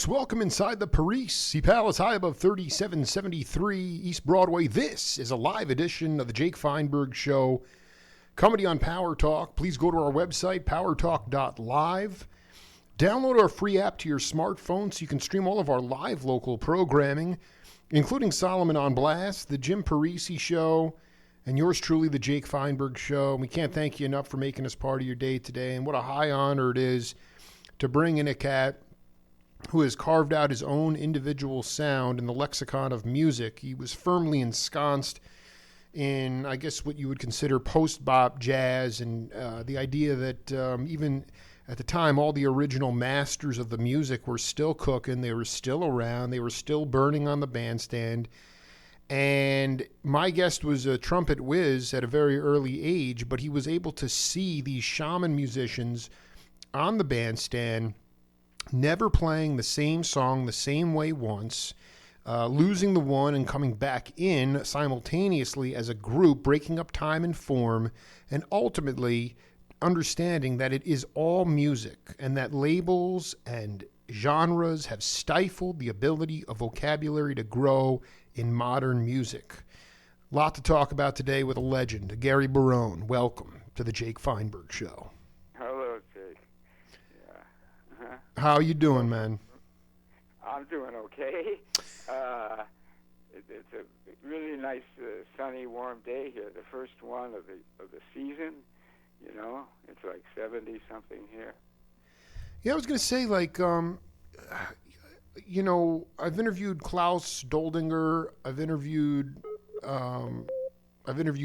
folks, welcome inside the Paris Palace, high above 3773 East Broadway. This is a live edition of the Jake Feinberg Show, comedy on Power Talk. Please go to our website, powertalk.live. Download our free app to your smartphone so you can stream all of our live local programming, including Solomon on Blast, the Jim Parisi Show, and yours truly, the Jake Feinberg Show. We can't thank you enough for making us part of your day today, and what a high honor it is to bring in a cat who has carved out his own individual sound in the lexicon of music. He was firmly ensconced in, I guess, what you would consider post-bop jazz, and the idea that even at the time, all the original masters of the music were still cooking. They were still around. They were still burning on the bandstand. And my guest was a trumpet whiz at a very early age, but he was able to see these shaman musicians on the bandstand, never playing the same song the same way once, losing the one and coming back in simultaneously as a group, breaking up time and form, and ultimately understanding that it is all music and that labels and genres have stifled the ability of vocabulary to grow in modern music. A lot to talk about today with a legend, Gary Barone. Welcome to the Jake Feinberg Show. Hello, Jake. Yeah. How you doing, man? I'm doing okay. It's a really nice, sunny, warm day here. The first one of the season. You know, it's like 70 something here. Yeah, I was gonna say, like, you know, I've interviewed Klaus Doldinger. I've interviewed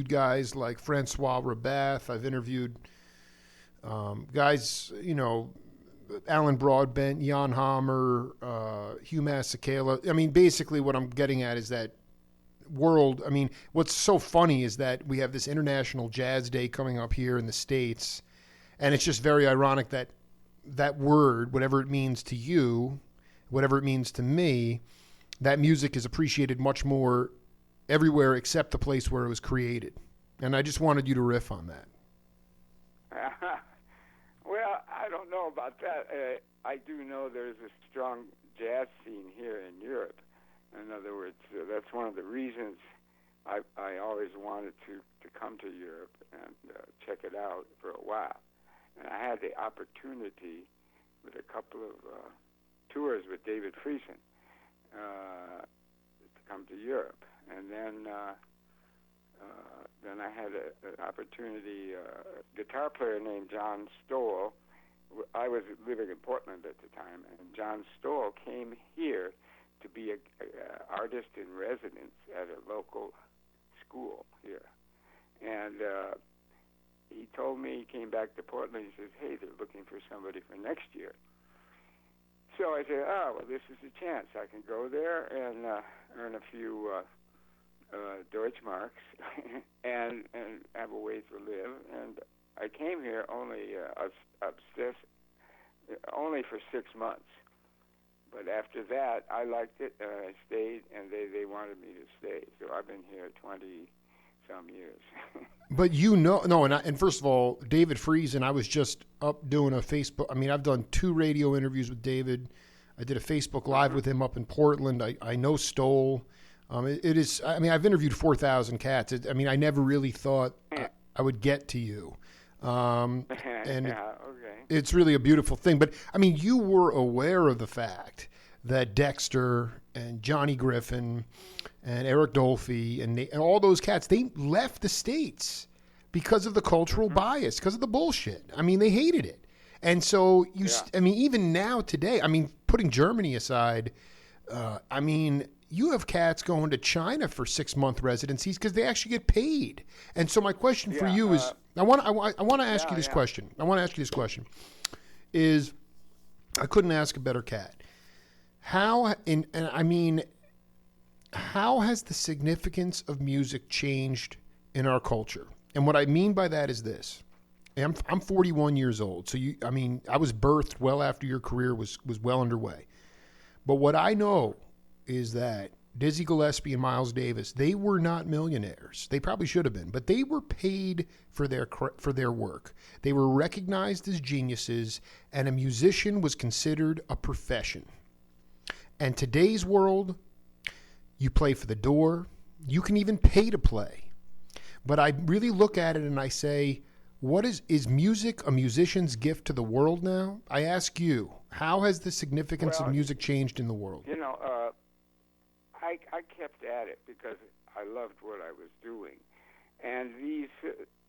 guys like Francois Rabath. I've interviewed guys, you know, Alan Broadbent, Jan Hammer, Hugh Masekela. I mean, basically what I'm getting at is that world. I mean, what's so funny is that we have this International Jazz Day coming up here in the States, and it's just very ironic that that word, whatever it means to you, whatever it means to me, that music is appreciated much more everywhere except the place where it was created. And I just wanted you to riff on that. Well, I don't know about that. I do know there's a strong jazz scene here in Europe. In other words, that's one of the reasons I always wanted to come to Europe and check it out for a while. And I had the opportunity with a couple of tours with David Friesen to come to Europe. And then I had an opportunity, a guitar player named John Stoll. I was living in Portland at the time, and John Stoll came here to be an artist in residence at a local school here. And he told me, he came back to Portland, he says, hey, they're looking for somebody for next year. So I said, well, this is a chance. I can go there and earn a few Deutschmarks and have a way to live. And I came here only for 6 months. But after that, I liked it, I stayed, and they wanted me to stay. So I've been here 20-some years. But and first of all, David Friesen, I was just up doing a Facebook. I mean, I've done 2 radio interviews with David. I did a Facebook Live with him up in Portland. I know Stoll. It is, I mean, I've interviewed 4,000 cats. I mean, I never really thought I would get to you. And yeah, okay. It's really a beautiful thing. But, I mean, you were aware of the fact that Dexter and Johnny Griffin and Eric Dolphy and all those cats, they left the States because of the cultural bias, because of the bullshit. I mean, they hated it. And so, I mean, even now today, I mean, putting Germany aside, I mean, you have cats going to China for 6-month residencies because they actually get paid. And so my question for you is, I want to ask you this question. I want to ask you this question. Is I couldn't ask a better cat. How has the significance of music changed in our culture? And what I mean by that is this. I'm 41 years old. So I was birthed well after your career was well underway. But what I know is that Dizzy Gillespie and Miles Davis, they were not millionaires. They probably should have been, but they were paid for their work. They were recognized as geniuses, and a musician was considered a profession. And today's world, you play for the door. You can even pay to play. But I really look at it and I say, what is music a musician's gift to the world now? I ask you, how has the significance of music changed in the world? You know, I kept at it because I loved what I was doing. And these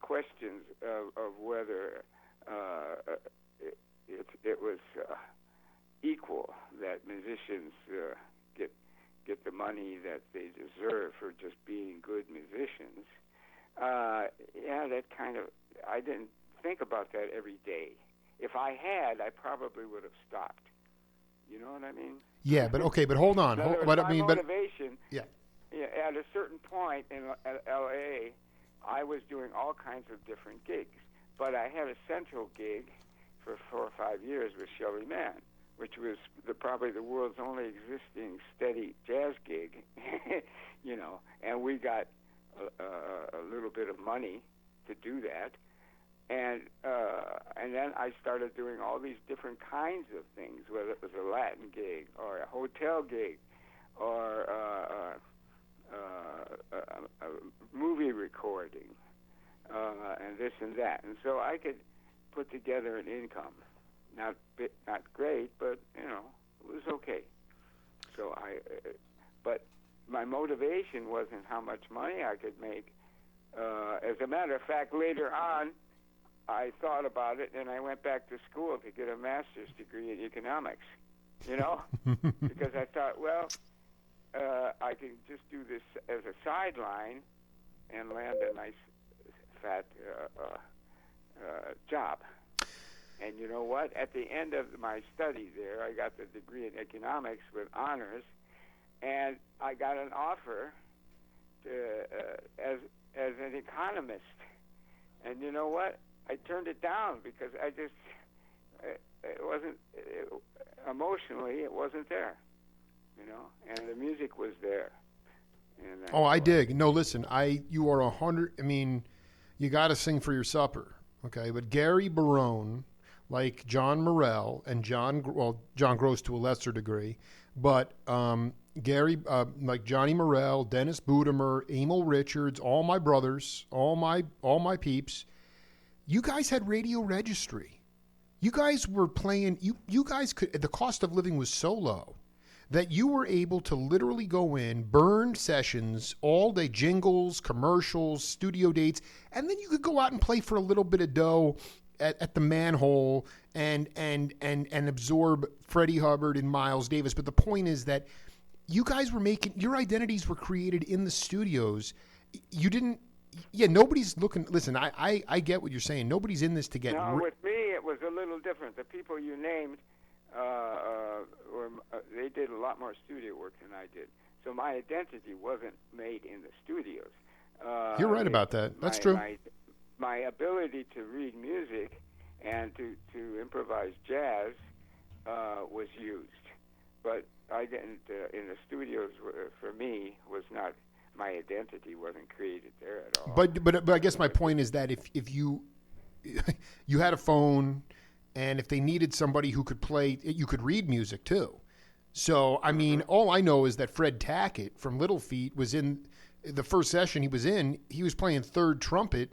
questions of whether it was equal that musicians get the money that they deserve for just being good musicians, that kind of, I didn't think about that every day. If I had, I probably would have stopped. You know what I mean? Yeah, but hold on. Motivation. Yeah. At a certain point in L.A., I was doing all kinds of different gigs, but I had a central gig for 4 or 5 years with Shelly Manne, which was probably the world's only existing steady jazz gig, you know, and we got a little bit of money to do that. And then I started doing all these different kinds of things, whether it was a Latin gig or a hotel gig or a movie recording and this and that. And so I could put together an income. Not great, but, you know, it was okay. So but my motivation wasn't how much money I could make. As a matter of fact, later on, I thought about it, and I went back to school to get a master's degree in economics, you know, because I thought, well, I can just do this as a sideline and land a nice, fat job. And you know what? At the end of my study there, I got the degree in economics with honors, and I got an offer as an economist. And you know what? I turned it down because it wasn't, emotionally, it wasn't there, you know, and the music was there. And I dig. No, listen, you are 100, I mean, you got to sing for your supper, okay? But Gary Barone, like John Morell and John Gross to a lesser degree, but Gary, like Johnny Morell, Dennis Budemer, Emil Richards, all my brothers, all my peeps, you guys had radio registry. You guys were playing, you guys could, the cost of living was so low that you were able to literally go in, burn sessions all day, jingles, commercials, studio dates, and then you could go out and play for a little bit of dough at the Manhole and absorb Freddie Hubbard and Miles Davis. But the point is that you guys were your identities were created in the studios. You didn't, nobody's looking, listen, I get what you're saying. Nobody's in this to get... No, with me, it was a little different. The people you named, they did a lot more studio work than I did. So my identity wasn't made in the studios. You're right about that. That's true. My ability to read music and to improvise jazz was used. But I didn't, in the studios, for me, was not, my identity wasn't created there at all. But I guess my point is that if you had a phone, and if they needed somebody who could play, you could read music too. So, I mean, all I know is that Fred Tackett from Little Feat was in the first session he was playing third trumpet,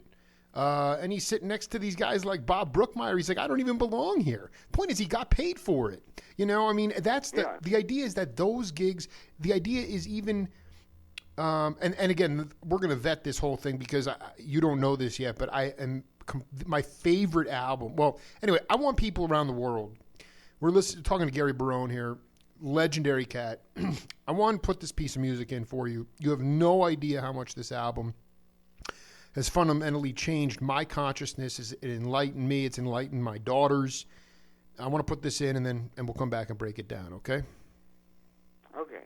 and he's sitting next to these guys like Bob Brookmeyer. He's like, I don't even belong here. Point is, he got paid for it. You know, I mean, that's the idea is that those gigs, the idea is even, and again, we're going to vet this whole thing because you don't know this yet, but my favorite album. Well, anyway, I want people around the world. We're talking to Gary Barone here, legendary cat. I want to put this piece of music in for you. You have no idea how much this album has fundamentally changed my consciousness. It enlightened me. It's enlightened my daughters. I want to put this in, and we'll come back and break it down. Okay? Okay.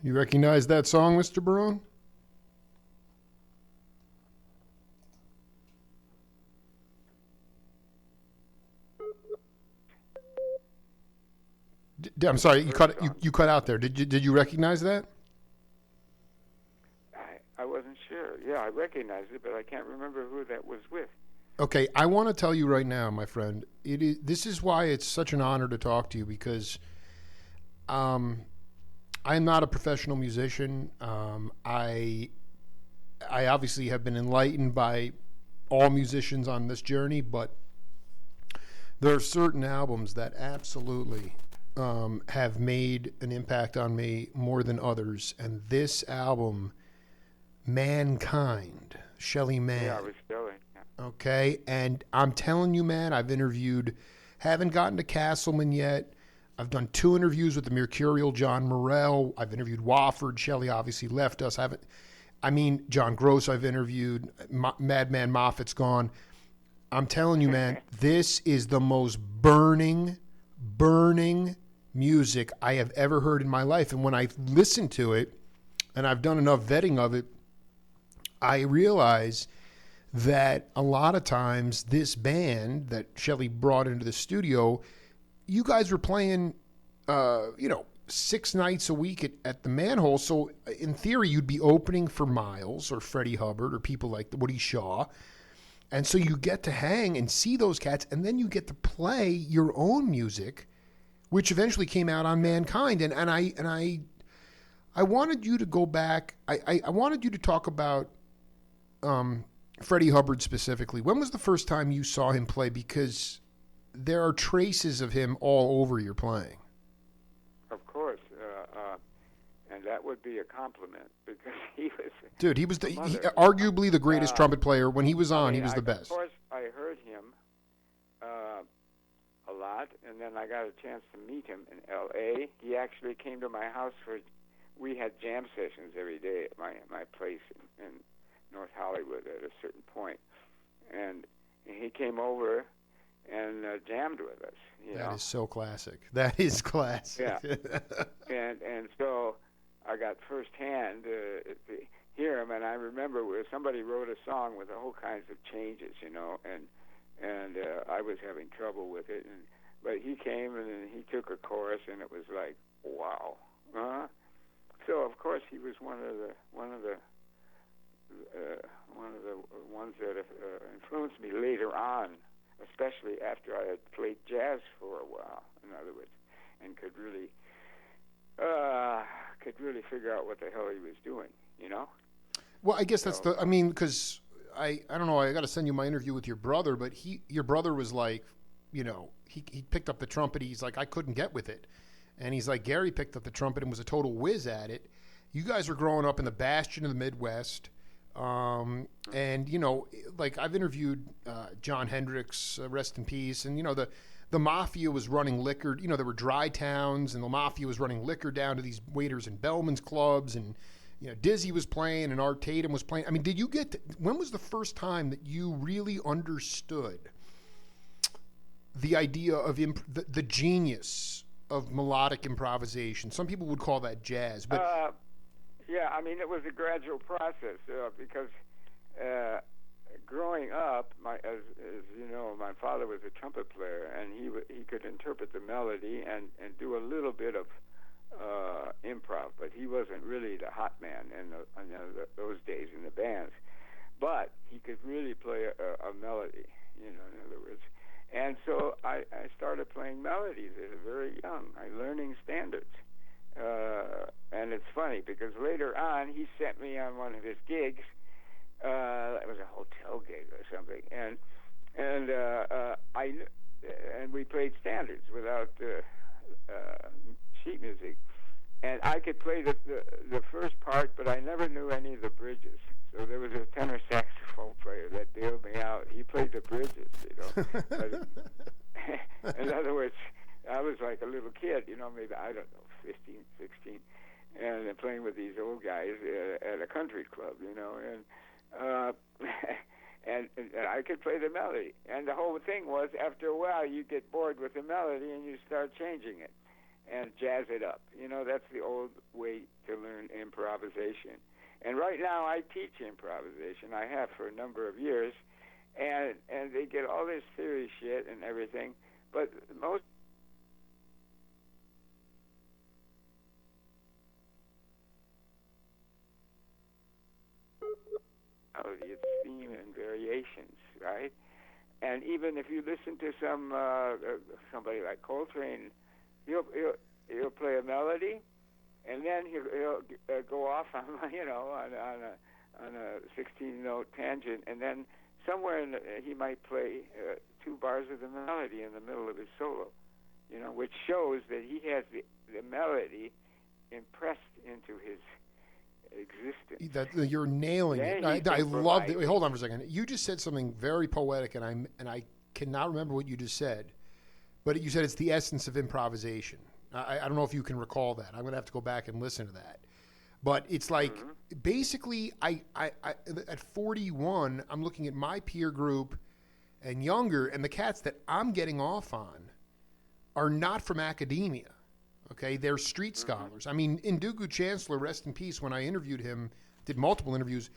You recognize that song, Mr. Barone? I'm sorry, you cut out there. Did you recognize that? I wasn't sure. Yeah, I recognized it, but I can't remember who that was with. Okay, I want to tell you right now, my friend. This is why it's such an honor to talk to you, because I'm not a professional musician. I obviously have been enlightened by all musicians on this journey, but there are certain albums that absolutely have made an impact on me more than others. And this album, Mankind, Shelly Manne. Yeah, it was Shelly. Yeah. Okay, and I'm telling you, man, haven't gotten to Castleman yet. I've done 2 interviews with the Mercurial John Morell. I've interviewed Wofford. Shelly obviously left us. John Gross I've interviewed. Madman Moffat's gone. I'm telling you, man, this is the most burning music I have ever heard in my life. And when I listen to it, and I've done enough vetting of it, I realize that a lot of times this band that Shelly brought into the studio, you guys were playing, 6 nights a week at the Manhole. So in theory, you'd be opening for Miles or Freddie Hubbard or people like Woody Shaw. And so you get to hang and see those cats, and then you get to play your own music, which eventually came out on Mankind. And I wanted you to go back. I wanted you to talk about Freddie Hubbard specifically. When was the first time you saw him play? Because there are traces of him all over your playing. Of course, and that would be a compliment, because he was... Dude, he was arguably the greatest trumpet player. When he was on, he was the best. Of course, I heard him a lot, and then I got a chance to meet him in L.A. He actually came to my house we had jam sessions every day at my place in North Hollywood at a certain point. And he came over and jammed with us. That is so classic. That is classic. Yeah. and so I got firsthand to hear him, and I remember where somebody wrote a song with all kinds of changes, and I was having trouble with it, but he came and he took a chorus, and it was like, wow. So of course he was one of the ones that influenced me later on, especially after I had played jazz for a while, in other words, and could really figure out what the hell he was doing, Well, I guess that's because I don't know, I got to send you my interview with your brother, but your brother was like, he picked up the trumpet. He's like, I couldn't get with it. And he's like, Gary picked up the trumpet and was a total whiz at it. You guys were growing up in the bastion of the Midwest. And, I've interviewed John Hendricks, rest in peace. And, the mafia was running liquor. There were dry towns, and the mafia was running liquor down to these waiters in Bellman's clubs. And, Dizzy was playing and Art Tatum was playing. I mean, when was the first time that you really understood the idea of the genius of melodic improvisation? Some people would call that jazz, but... Yeah, it was a gradual process because growing up, as you know, my father was a trumpet player, and he could interpret the melody and do a little bit of improv, but he wasn't really the hot man in those days in the bands. But he could really play a melody, in other words. And so I started playing melodies very young, learning standards. And it's funny because later on he sent me on one of his gigs. It was a hotel gig or something, and we played standards without sheet music, and I could play the first part, but I never knew any of the bridges. So there was a tenor saxophone player that bailed me out. He played the bridges, But in other words, I was like a little kid, maybe, I don't know, 15, 16, and playing with these old guys at a country club, and I could play the melody. And the whole thing was, after a while, you get bored with the melody and you start changing it. and jazz it up. That's the old way to learn improvisation. And right now I teach improvisation. I have for a number of years, and they get all this theory shit and everything, but most it's theme and variations, right? And even if you listen to somebody like Coltrane, he'll play a melody, and then he'll go off on on a 16-note tangent, and then somewhere he might play 2 bars of the melody in the middle of his solo, which shows that he has the melody impressed into his existence. You're nailing it. I loved it. Wait, hold on for a second. You just said something very poetic, and I cannot remember what you just said, but you said it's the essence of improvisation. I don't know if you can recall that. I'm going to have to go back and listen to that. But it's like, basically, I at 41, I'm looking at my peer group and younger, and the cats that I'm getting off on are not from academia. Okay, they're street scholars. I mean, Ndugu Chancellor, rest in peace, when I interviewed him, did multiple interviews,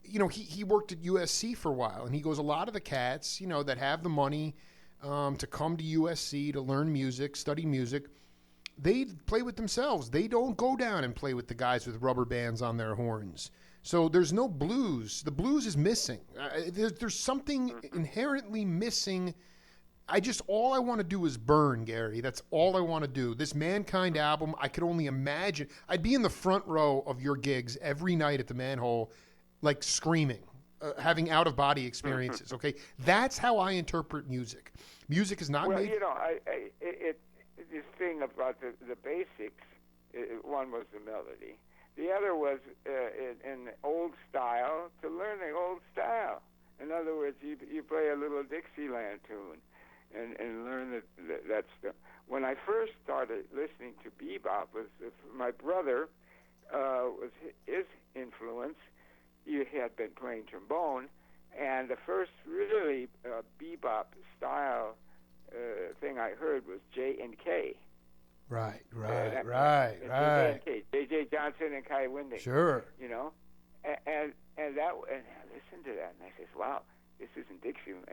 he worked at USC for a while, and he goes, a lot of the cats, that have the money to come to USC to learn music, study music, they play with themselves. They don't go down and play with the guys with rubber bands on their horns. So there's no blues. The blues is missing. There's something inherently missing. All I want to do is burn, Gary. That's all I want to do. This Mankind album, I could only imagine. I'd be in the front row of your gigs every night at the Manhole, like screaming, having out-of-body experiences, okay? That's how I interpret music. Music is not made... This thing about the basics, one was the melody. The other was in old style, to learn the old style. In other words, you play a little Dixieland tune and learn that stuff. When I first started listening to bebop, my brother was his influence. He had been playing trombone, and the first really bebop style thing I heard was J&K. Right. J.J. Johnson and Kai Winding. Sure. And I listened to that, and I said, wow, this isn't Dixieland.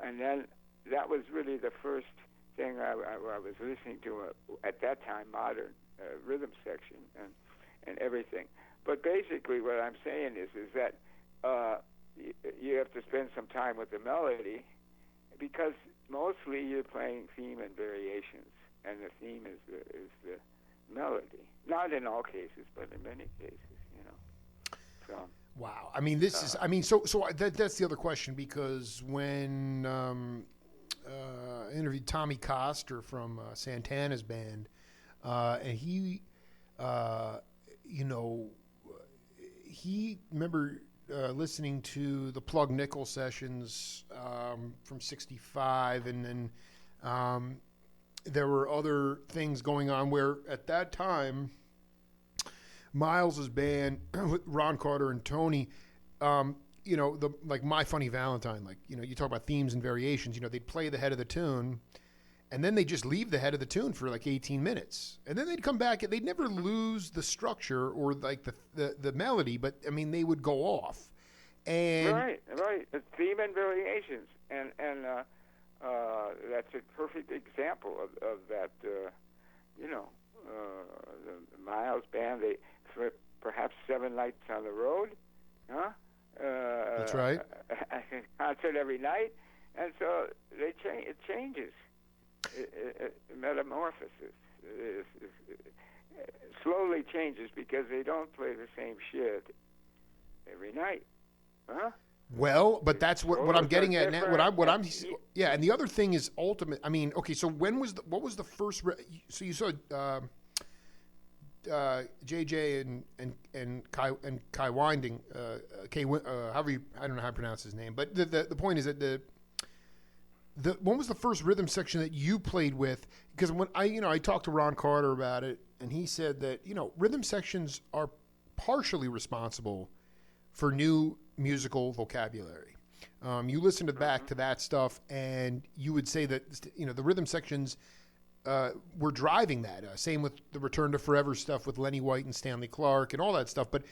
and then that was really the first thing I was listening to at that time, modern rhythm section and everything. But basically what I'm saying is that you have to spend some time with the melody, because mostly you're playing theme and variations, and the theme is the melody. Not in all cases, but in many cases, So. Wow. I mean, this is. I mean, so that's the other question, because when I interviewed Tommy Coster from Santana's band, and he remember listening to the Plug Nickel sessions from '65, and then there were other things going on where at that time Miles's band with Ron Carter and Tony, like My Funny Valentine, you talk about themes and variations, they'd play the head of the tune, and then they just leave the head of the tune for like 18 minutes. And then they'd come back, and they'd never lose the structure or like the melody, but I mean, they would go off. And right. The theme and variations. And that's a perfect example of that, the Miles band, for perhaps 7 nights on the road, huh? That's right. Concert every night. And so it changes. Metamorphosis slowly changes, because they don't play the same shit every night, huh? Well, but that's what I'm getting at now. Yeah. And the other thing is ultimate. I mean, okay. So what was the first? So you saw JJ and Kai Winding, however I don't know how to pronounce his name, but the point is that when was the first rhythm section that you played with? Because when I talked to Ron Carter about it, and he said that rhythm sections are partially responsible for new musical vocabulary. You listened back to that stuff, and you would say that the rhythm sections were driving that. Same with the Return to Forever stuff with Lenny White and Stanley Clarke and all that stuff. But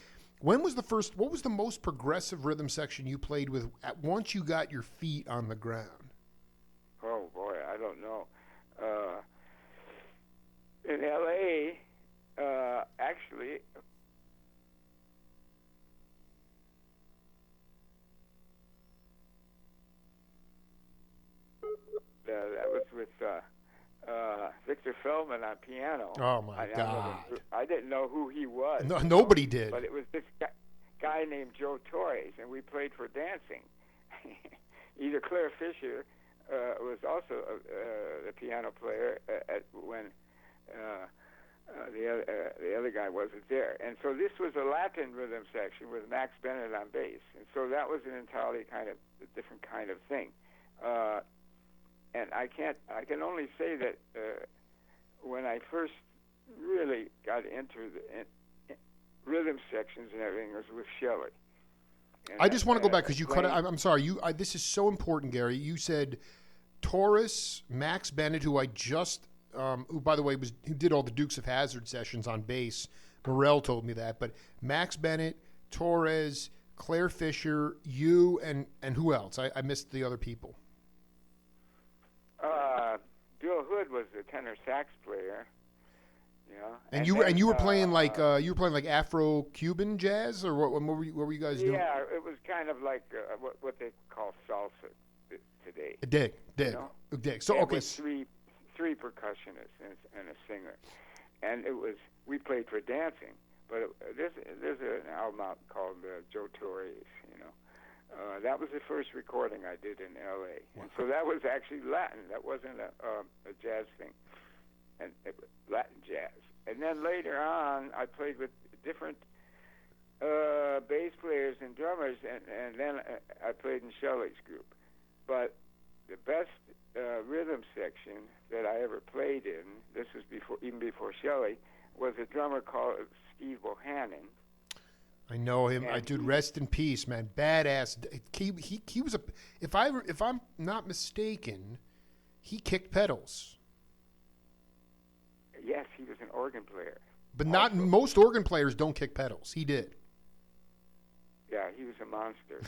what was the most progressive rhythm section you played with once you got your feet on the ground? Oh boy, I don't know. In L.A., actually, that was with Victor Feldman on piano. Oh my God! I didn't know who he was. No, nobody did. But it was this guy named Joe Torres, and we played for dancing. Either Claire Fisher was also the piano player when the other guy wasn't there. And so this was a Latin rhythm section with Max Bennett on bass. And so that was an entirely kind of a different kind of thing. And I can only say that when I first really got into the rhythm sections and everything was with Shelley. And I just want to go back because you cut it. I'm sorry. This is so important, Gary. You said Torres, Max Bennett, who I just, who by the way who did all the Dukes of Hazzard sessions on bass. Morel told me that. But Max Bennett, Torres, Claire Fisher, you, and who else? I missed the other people. Bill Hood was the tenor sax player. And you were playing like Afro-Cuban jazz, or what were you guys doing? Yeah, it was kind of like what they call salsa today. Dig. So okay, with three percussionists and a singer, and we played for dancing. But there's an album out called Joe Torres. That was the first recording I did in L.A. Wow. And so that was actually Latin. That wasn't a jazz thing, and Latin jazz. And then later on, I played with different bass players and drummers, and then I played in Shelley's group. But the best rhythm section that I ever played in, this was even before Shelley, was a drummer called Steve Bohannon. I know him. Dude, rest in peace, man. Badass. He was if I'm not mistaken, he kicked pedals. Yes, he was an organ player. But not most organ players don't kick pedals. He did. Yeah, he was a monster.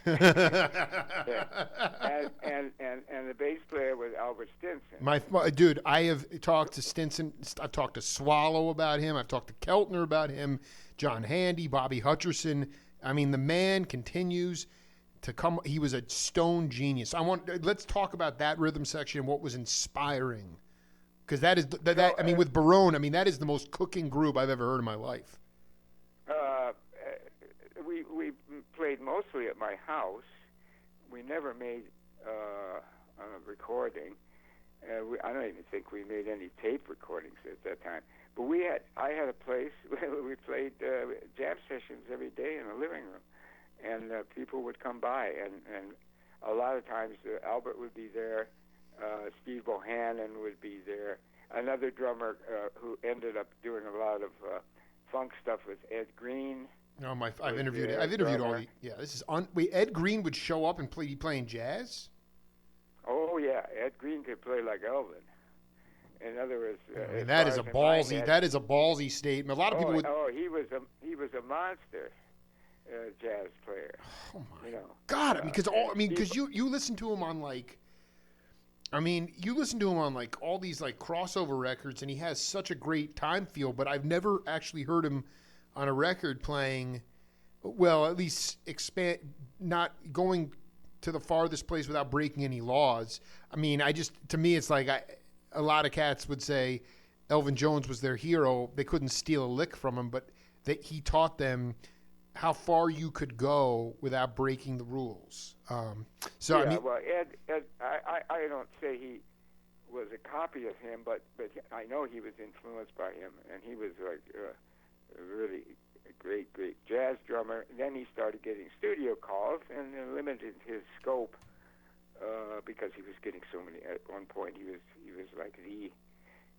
Yeah. And the bass player was Albert Stinson. Dude, I have talked to Stinson. I've talked to Swallow about him. I've talked to Keltner about him. John Handy, Bobby Hutcherson. I mean, the man continues to come. He was a stone genius. Let's talk about that rhythm section and what was inspiring. Because that is I mean, with Barone, I mean, that is the most cooking group I've ever heard in my life. We played mostly at my house. We never made a recording. I don't even think we made any tape recordings at that time. But I had a place where we played jam sessions every day in the living room, and people would come by, and a lot of times Albert would be there. Steve Bohannon would be there. Another drummer who ended up doing a lot of funk stuff was Ed Green. No, I've interviewed all the. Yeah, this is on. Wait, Ed Green would show up and be playing jazz. Oh yeah, Ed Green could play like Elvin. In other words, that is a ballsy statement. A lot of people would. Oh, he was a monster jazz player. Oh my God! Because you listen to him on like. You listen to him on like all these like crossover records, and he has such a great time feel. But I've never actually heard him on a record playing, well, at least not going to the farthest place without breaking any laws. To me, it's like a lot of cats would say Elvin Jones was their hero. They couldn't steal a lick from him, but he taught them how far you could go without breaking the rules. Well, Ed, I don't say he was a copy of him, but I know he was influenced by him, and he was like a really great jazz drummer. And then he started getting studio calls and limited his scope because he was getting so many. At one point, he was like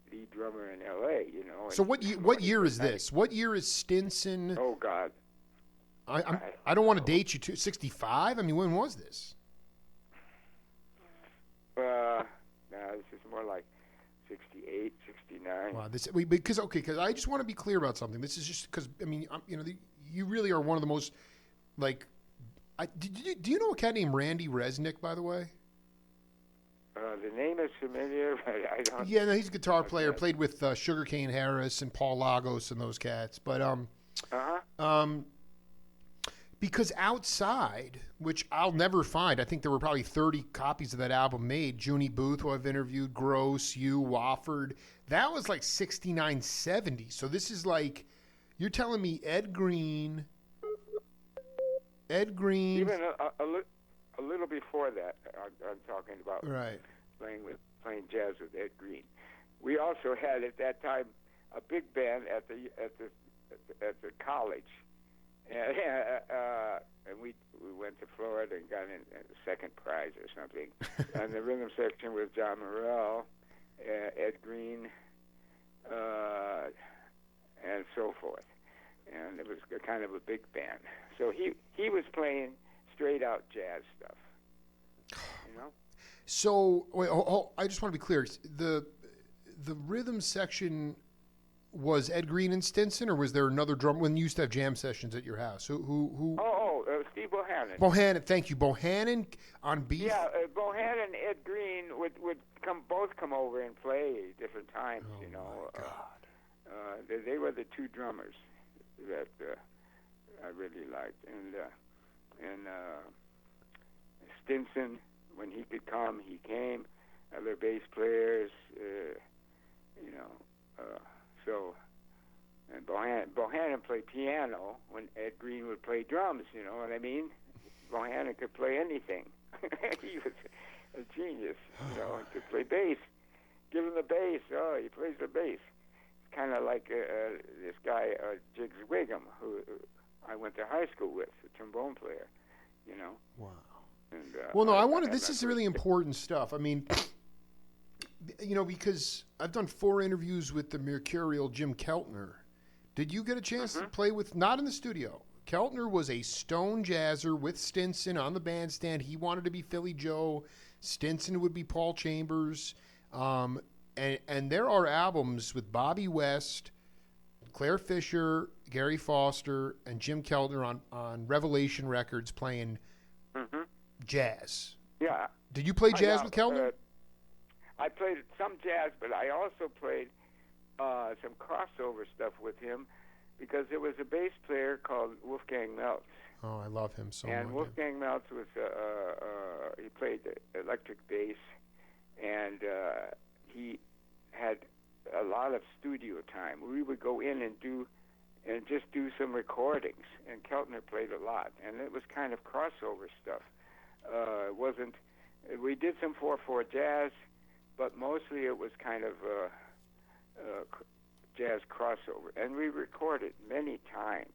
the drummer in L.A. So what year is this? What year is Stinson? Oh God. I don't want to date you to 65. I mean, when was this? This is more like 68, 69. Wow, because I just want to be clear about something. This is just because you really are one of the most like. Do you know a cat named Randy Resnick, by the way? The name is familiar, but I don't. Yeah, no, he's a guitar player. Played with Sugarcane Harris and Paul Lagos and those cats. But because outside, which I'll never find, I think there were probably 30 copies of that album made. Junie Booth, who I've interviewed, Gross, you, Wofford. That was like 69, 70. So this is like, you're telling me Ed Green. Even a little before that, I'm talking about right. playing jazz with Ed Green. We also had at that time a big band at the college, and we went to Florida and got in second prize or something. And the rhythm section was John Morell, Ed Green, and so forth. And it was kind of a big band. So he was playing straight out jazz stuff, you know. So wait, I just want to be clear. The rhythm section was Ed Green and Stinson, or was there another drummer when you used to have jam sessions at your house? Who? Steve Bohannon. Bohannon, thank you. Bohannon on beat. Yeah, Bohannon and Ed Green would both come over and play different times. Oh, you know. My God. They were the two drummers that I really liked, and Stinson, when he could come, he came. Other bass players, you know. So, and Bohannon played piano when Ed Green would play drums. You know what I mean? Bohannon could play anything. He was a genius. You know, he could play bass. Give him the bass. Oh, he plays the bass. Kind of like this guy, Jiggs Wiggum, who I went to high school with, a trombone player, you know. Wow. And, well, no, this is really important stuff. I mean, you know, because I've done 4 interviews with the mercurial Jim Keltner. Did you get a chance to play with, not in the studio? Keltner was a stone jazzer with Stinson on the bandstand. He wanted to be Philly Joe. Stinson would be Paul Chambers. And there are albums with Bobby West, Claire Fisher, Gary Foster, and Jim Keltner on Revelation Records playing jazz. Yeah. Did you play jazz with Keltner? I played some jazz, but I also played some crossover stuff with him because there was a bass player called Wolfgang Meltz. Oh, I love him so much. And Wolfgang Meltz was he played the electric bass, and he had a lot of studio time. We would go in and just do some recordings, and Keltner played a lot, and it was kind of crossover stuff. It wasn't. We did some 4/4 jazz, but mostly it was kind of jazz crossover, and we recorded many times.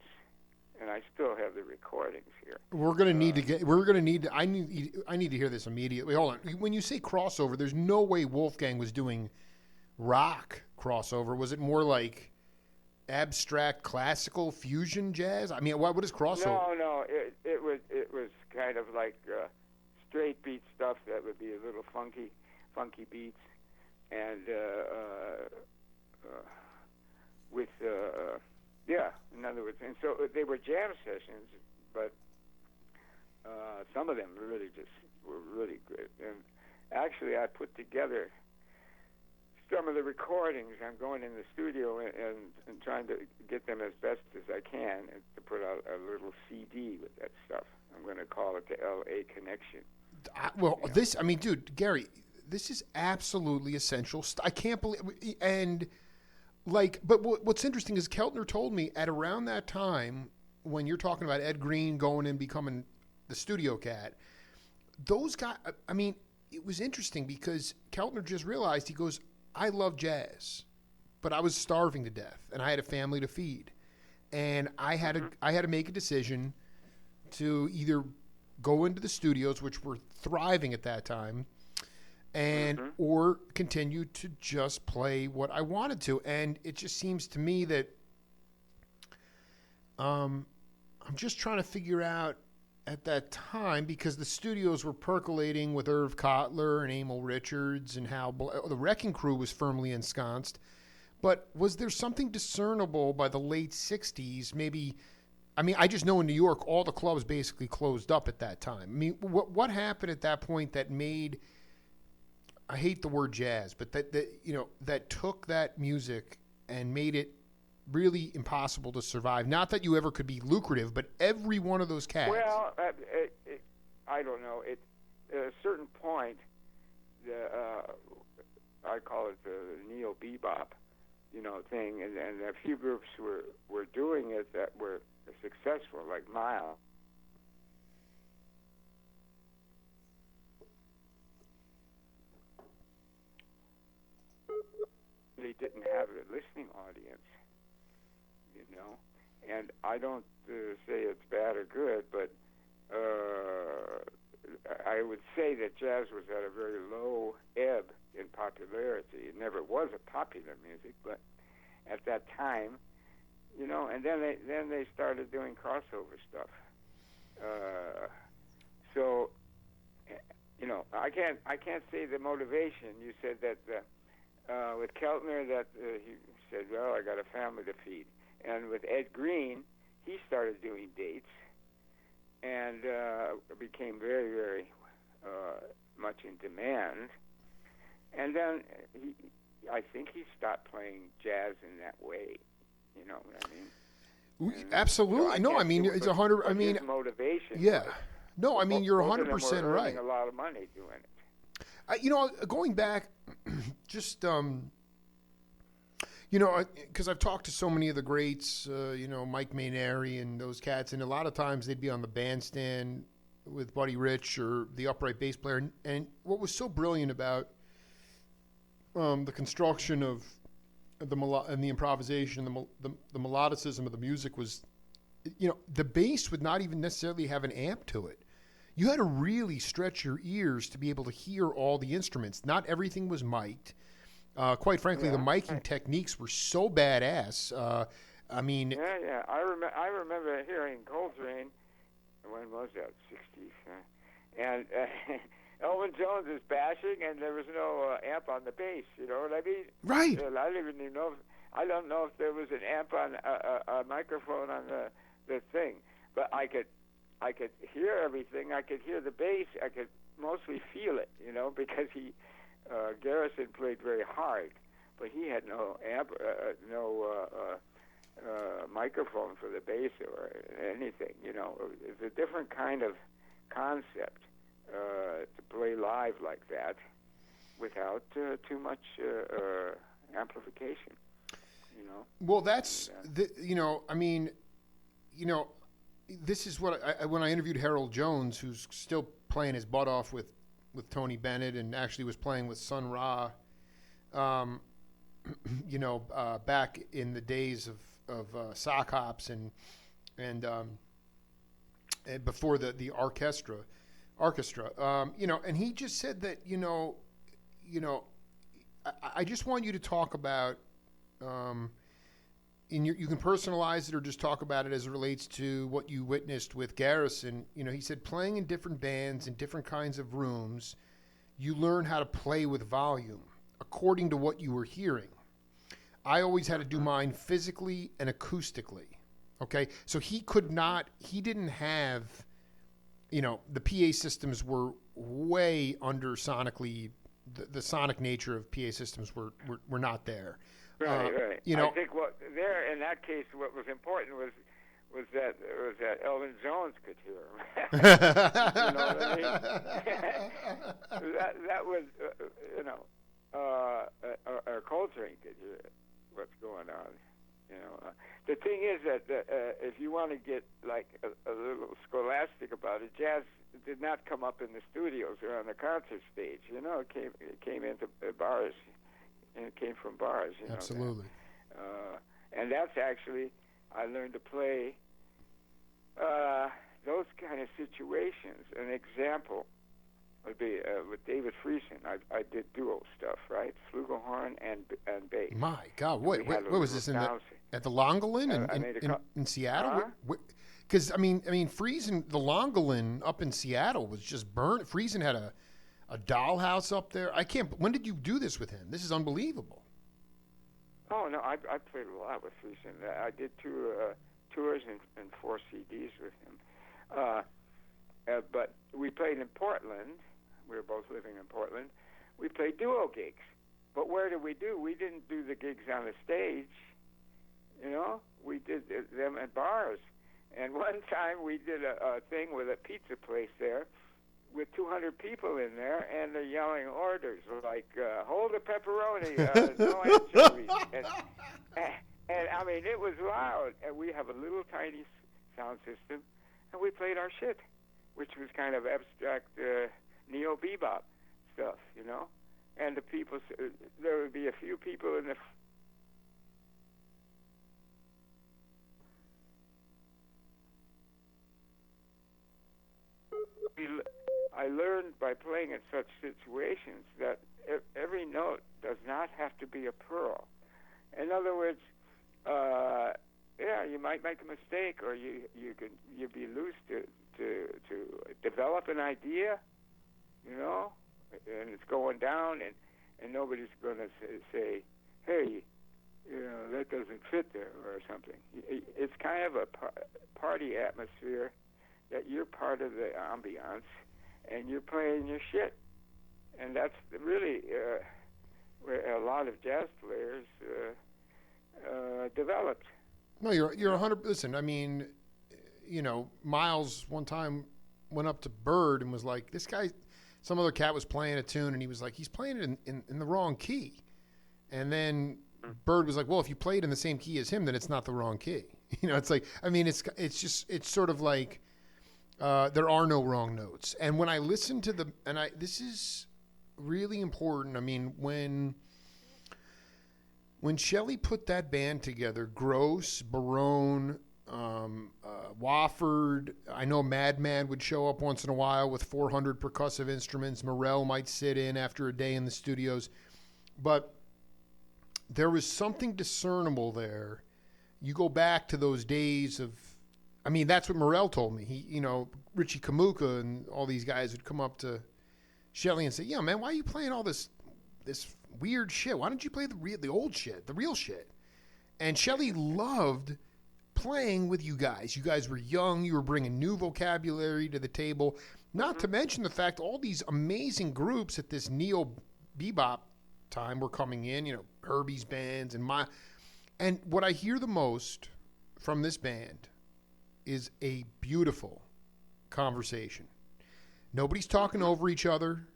And I still have the recordings here. We're going to need to get. We're going to need. I need to hear this immediately. Hold on. When you say crossover, there's no way Wolfgang was doing rock crossover. Was it more like abstract classical fusion jazz? I mean, what is crossover? No. It was kind of like straight beat stuff that would be a little funky beats, and with. Yeah, in other words, and so they were jam sessions, but some of them were really good. And actually, I put together some of the recordings. I'm going in the studio and trying to get them as best as I can and to put out a little CD with that stuff. I'm going to call it the L.A. Connection. This, I mean, dude, Gary, this is absolutely essential. I can't believe, and... but what's interesting is Keltner told me at around that time when you're talking about Ed Green going and becoming the studio cat, those guys, I mean, it was interesting because Keltner just realized, he goes, I love jazz, but I was starving to death and I had a family to feed. And I had to make a decision to either go into the studios, which were thriving at that time, and or continue to just play what I wanted to. And it just seems to me that I'm just trying to figure out at that time, because the studios were percolating with Irv Kotler and Emil Richards, and how the Wrecking Crew was firmly ensconced. But was there something discernible by the late 60s? Maybe, I mean, I just know in New York, all the clubs basically closed up at that time. I mean, what happened at that point that made, I hate the word jazz, but that took that music and made it really impossible to survive? Not that you ever could be lucrative, but every one of those cats. Well, I don't know. At a certain point, I call it the neo bebop, thing, and a few groups were doing it that were successful, like Mile. They didn't have a listening audience. And I don't say it's bad or good, but I would say that jazz was at a very low ebb in popularity. It never was a popular music, but at that time, and then they started doing crossover stuff. So, I can't say the motivation. You said that with Keltner that he said, well, I got a family to feed. And with Ed Green, he started doing dates and became very, very much in demand. And then I think he stopped playing jazz in that way. You know what I mean? Absolutely. No, I mean, it's 100. I mean, motivation. Yeah. No, I mean, you're 100% right. A lot of money doing it. Going back, just because I've talked to so many of the greats, Mike Mainieri and those cats, and a lot of times they'd be on the bandstand with Buddy Rich or the upright bass player. And what was so brilliant about the construction of the improvisation, the melodicism of the music was, the bass would not even necessarily have an amp to it. You had to really stretch your ears to be able to hear all the instruments. Not everything was mic'd. Quite frankly, the miking techniques were so badass. I mean, yeah. I remember hearing Coltrane. When was that? 60s. And Elvin Jones is bashing, and there was no amp on the bass. You know what I mean? Right. I don't even know. I don't know if there was an amp on a microphone on the thing, but I could hear everything. I could hear the bass. I could mostly feel it. Because Garrison played very hard, but he had no amp, microphone for the bass or anything. It's a different kind of concept to play live like that without too much amplification. Well, that's this is what when I interviewed Harold Jones, who's still playing his butt off with Tony Bennett and actually was playing with Sun Ra, back in the days of sock hops and before the orchestra, and he just said that I just want you to talk about you can personalize it or just talk about it as it relates to what you witnessed with Garrison. He said playing in different bands in different kinds of rooms, you learn how to play with volume according to what you were hearing. I always had to do mine physically and acoustically. Okay, so he didn't have, the PA systems were way under sonically. The sonic nature of PA systems were not there. Right. I think in that case, what was important was that Elvin Jones could hear him. You know what I mean? that was or Coltrane could hear what's going on. The thing is that if you want to get like a little scholastic about it, jazz did not come up in the studios or on the concert stage. It came into bars. And it came from bars. Absolutely. And that's actually, I learned to play those kind of situations. An example would be with David Friesen. I did duo stuff, right? Flugelhorn and bass. My God, what was this at the Longolin in Seattle? Huh? because Friesen, the Longolin up in Seattle was just burnt. Friesen had a dollhouse up there. I can't. When did you do this with him? This is unbelievable. Oh no, I played a lot with Friesen. I did two tours and 4 CDs with him. But we played in Portland. We were both living in Portland. We played duo gigs. But where did we do? We didn't do the gigs on the stage. You know, we did them at bars. And one time we did a thing with a pizza place there with 200 people in there, and they're yelling orders like, hold the pepperoni, no anchovies. And I mean, it was loud. And we have a little tiny sound system, and we played our shit, which was kind of abstract neo-bebop stuff, you know? And the people, there would be a few people in the I learned by playing in such situations that every note does not have to be a pearl. In other words, you might make a mistake, or you'd be loose to develop an idea, you know, and it's going down, and nobody's going to say, hey, you know, that doesn't fit there or something. It's kind of a party atmosphere that you're part of the ambiance, and you're playing your shit. And that's really where a lot of jazz players developed. No, you're 100. Listen, I mean, you know, Miles one time went up to Bird and was like, this guy, some other cat was playing a tune, and he was like, he's playing it in the wrong key. And then Bird was like, well, if you played in the same key as him, then it's not the wrong key. You know, it's like, I mean, it's sort of like, there are no wrong notes. And when I listen to this is really important. I mean, when Shelley put that band together, Gross, Barone, Wofford, I know Madman would show up once in a while with 400 percussive instruments. Morell might sit in after a day in the studios. But there was something discernible there. You go back to those days of, I mean, that's what Morell told me. He, you know, Richie Kamuka and all these guys would come up to Shelley and say, yeah, man, why are you playing all this weird shit? Why don't you play the old shit, the real shit? And Shelley loved playing with you guys. You guys were young. You were bringing new vocabulary to the table. Not to mention the fact all these amazing groups at this neo-bebop time were coming in, you know, Herbie's bands and what I hear the most from this band is a beautiful conversation. Nobody's talking over each other.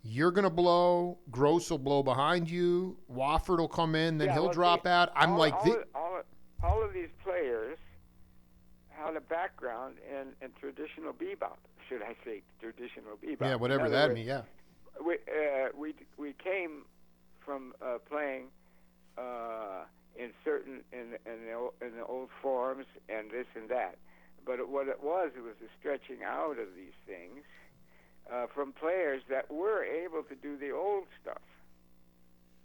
You're going to blow. Gross will blow behind you. Wofford will come in. Then he'll drop out. I'm all of these players had a background in traditional bebop. Should I say traditional bebop? Yeah, whatever that means, yeah. We came from playing in the old forms and this and that. But what it was a stretching out of these things from players that were able to do the old stuff,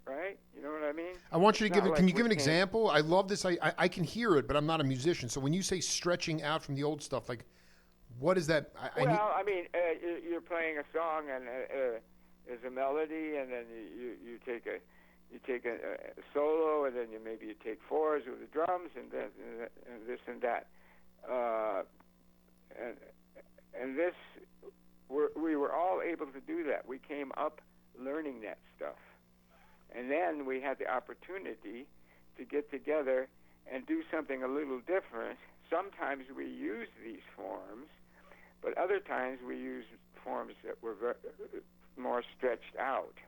right? You know what I mean? I want you to give. Can you give an example? I love this. I can hear it, but I'm not a musician. So when you say stretching out from the old stuff, like, what is that? I mean, you're playing a song and there's a melody, and then you take a solo, and then you take fours with the drums, and then and this and that. And this, we were all able to do that. We came up learning that stuff. And then we had the opportunity to get together and do something a little different. Sometimes we used these forms, but other times we used forms that were more stretched out,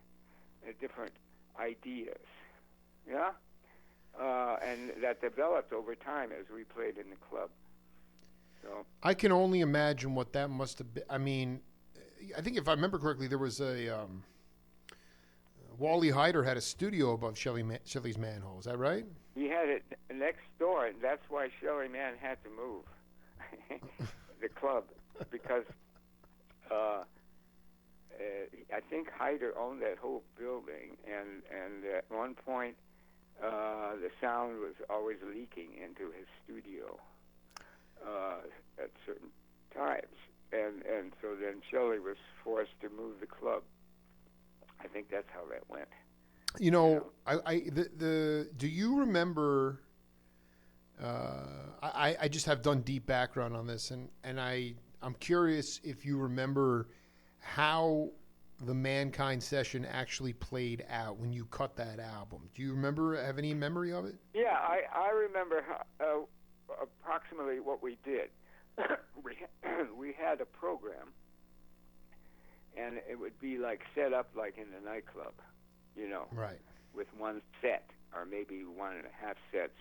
different ideas. Yeah? And that developed over time as we played in the club. So I can only imagine what that must have been. I mean, I think if I remember correctly, there was a Wally Hyder had a studio above Shelley's manhole. Is that right? He had it next door, and that's why Shelley Mann had to move the club, because I think Hyder owned that whole building, and at one point the sound was always leaking into his studio. at certain times, and so then Shelley was forced to move the club. I think that's how that went. You know, do you remember? I just have done deep background on this, and I'm curious if you remember how the Mankind session actually played out when you cut that album. Do you have any memory of it? Yeah, I remember approximately what we did. We had a program, and it would be like set up like in the nightclub, you know, right, with one set or maybe 1.5 sets,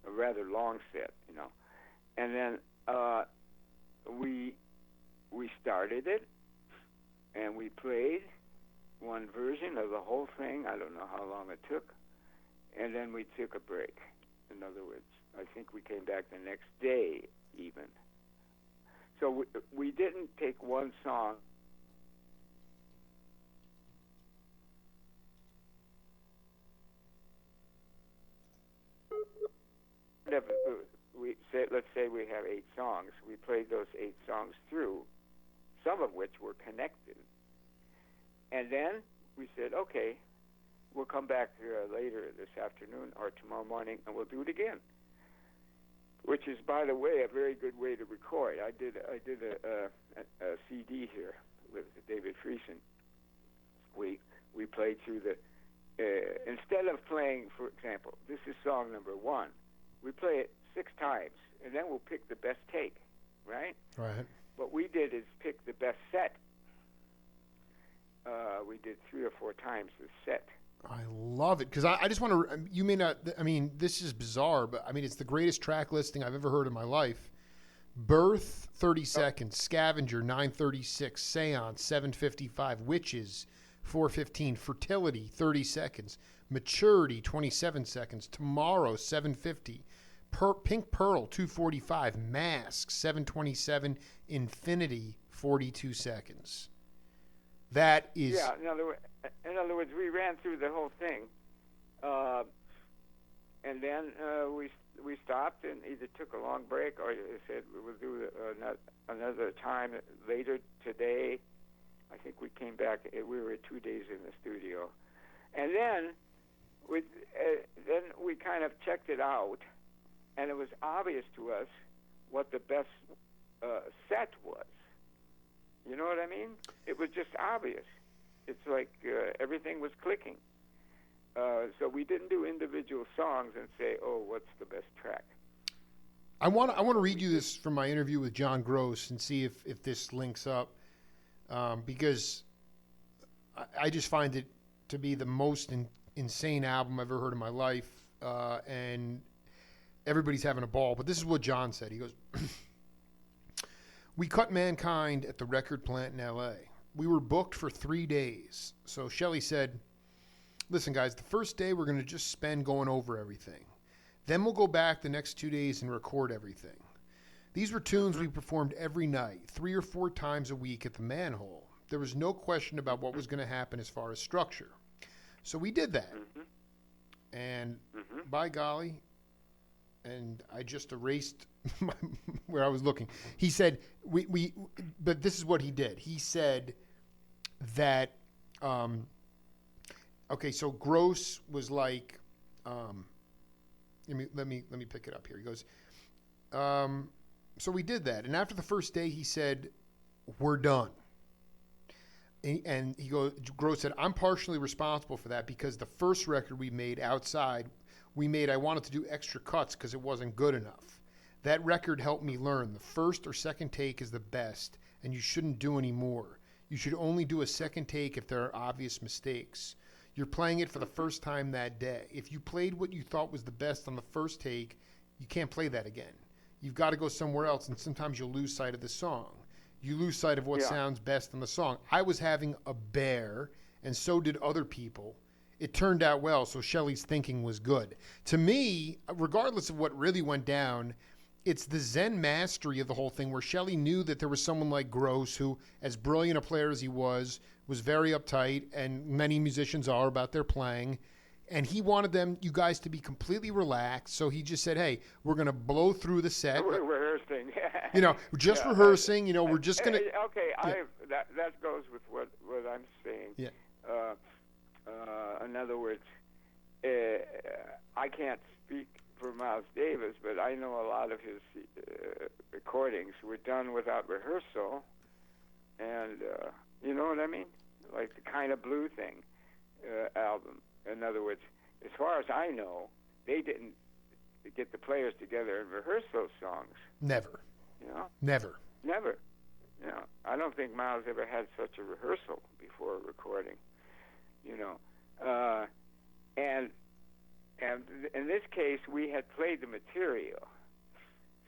a rather long set, you know, and then we started it, and we played one version of the whole thing. I don't know how long it took, and then we took a break. In other words, I think we came back the next day even. So we didn't take one song. Let's say we have 8 songs. We played those 8 songs through, some of which were connected. And then we said, okay, we'll come back later this afternoon or tomorrow morning, and we'll do it again. Which is, by the way, a very good way to record. I did a CD here with David Friesen. We played through instead of playing, for example, this is song number 1. We play it 6 times, and then we'll pick the best take, right? Right. What we did is pick the best set. We did 3 or 4 times the set. I love it because I just want to. You may not. I mean, this is bizarre, but I mean, it's the greatest track listing I've ever heard in my life. Birth 30 seconds, Scavenger 9:36, Seance 7:55, Witches 4:15, Fertility 30 seconds, Maturity 27 seconds, Tomorrow 7:50, Pink Pearl 2:45, Mask 7:27, Infinity 42 seconds. That is. Yeah. In other words, we ran through the whole thing, and then we stopped and either took a long break or said we'll do another time later today. I think we came back. We were 2 days in the studio, and then we kind of checked it out, and it was obvious to us what the best set was. You know what I mean? It was just obvious. It's like everything was clicking. So we didn't do individual songs and say, "Oh, what's the best track?" I want to read you this from my interview with John Gross and see if this links up, because I just find it to be the most insane album I've ever heard in my life, and everybody's having a ball. But this is what John said. He goes, "We cut Mankind at the record plant in L.A. We were booked for 3 days. So Shelley said, listen, guys, the first day we're going to just spend going over everything. Then we'll go back the next 2 days and record everything. These were tunes we performed every night, 3 or 4 times a week at the Manhole. There was no question about what was going to happen as far as structure. So we did that. And by golly, and I just erased where I was looking. He said, but this is what he did. He said that, okay, so Gross was like, let me pick it up here. He goes, so we did that. And after the first day, he said, we're done. And he goes, Gross said, I'm partially responsible for that because the first record we made outside, I wanted to do extra cuts because it wasn't good enough. That record helped me learn the first or second take is the best, and you shouldn't do any more. You should only do a second take if there are obvious mistakes. You're playing it for the first time that day. If you played what you thought was the best on the first take, you can't play that again. You've got to go somewhere else, and sometimes you'll lose sight of the song. You lose sight of what sounds best on the song. I was having a bear, and so did other people. It turned out well, so Shelley's thinking was good. To me, regardless of what really went down, it's the Zen mastery of the whole thing where Shelley knew that there was someone like Gross who, as brilliant a player as he was very uptight, and many musicians are about their playing. And he wanted you guys to be completely relaxed. So he just said, "Hey, we're going to blow through the set. We're rehearsing. We're just rehearsing. We're just going to." Okay, yeah. that goes with what I'm saying. Yeah. In other words, I can't speak for Miles Davis, but I know a lot of his recordings were done without rehearsal, and you know what I mean, like the Kind of Blue thing album. In other words, as far as I know, they didn't get the players together and rehearse those songs. Never. Never. I don't think Miles ever had such a rehearsal before a recording. And in this case, we had played the material,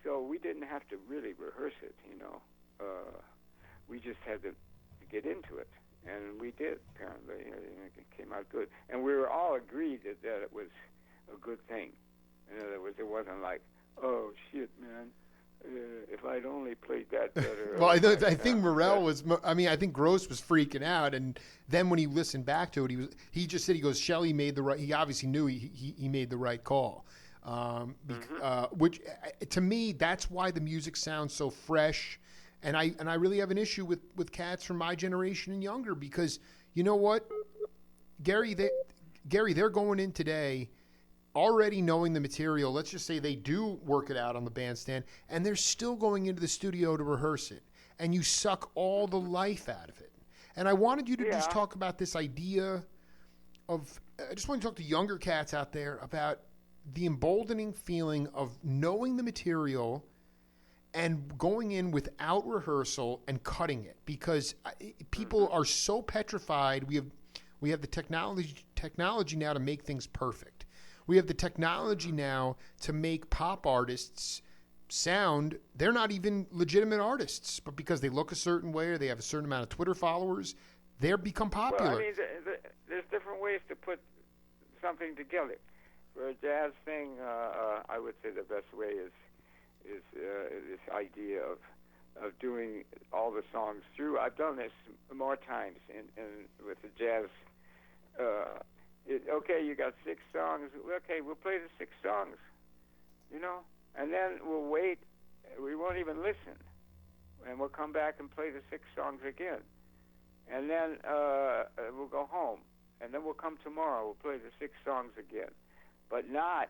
so we didn't have to really rehearse it. We just had to get into it. And we did, apparently. It came out good. And we were all agreed that it was a good thing. In other words, it wasn't like, oh, shit, man, if I'd only played that better. Well, I think Morel was, I think Gross was freaking out. And then when he listened back to it, he just said, he goes, Shelley made the right, he obviously knew he made the right call. Which, to me, that's why the music sounds so fresh. And I really have an issue with cats from my generation and younger, because you know what, Gary, they're going in today already knowing the material. Let's just say they do work it out on the bandstand, and they're still going into the studio to rehearse it, and you suck all the life out of it. And I wanted you to just talk about this idea of, I just want to talk to younger cats out there about the emboldening feeling of knowing the material and going in without rehearsal and cutting it, because people are so petrified. We have the technology now to make things perfect. We have the technology now to make pop artists sound, they're not even legitimate artists, but because they look a certain way or they have a certain amount of Twitter followers, they're become popular. Well, there's different ways to put something together. For a jazz thing, I would say the best way is this idea of doing all the songs through. I've done this more times with the jazz. Okay, you got 6 songs. Okay, we'll play the 6 songs, and then we'll wait. We won't even listen, and we'll come back and play the 6 songs again, and then we'll go home, and then we'll come tomorrow. We'll play the 6 songs again, but not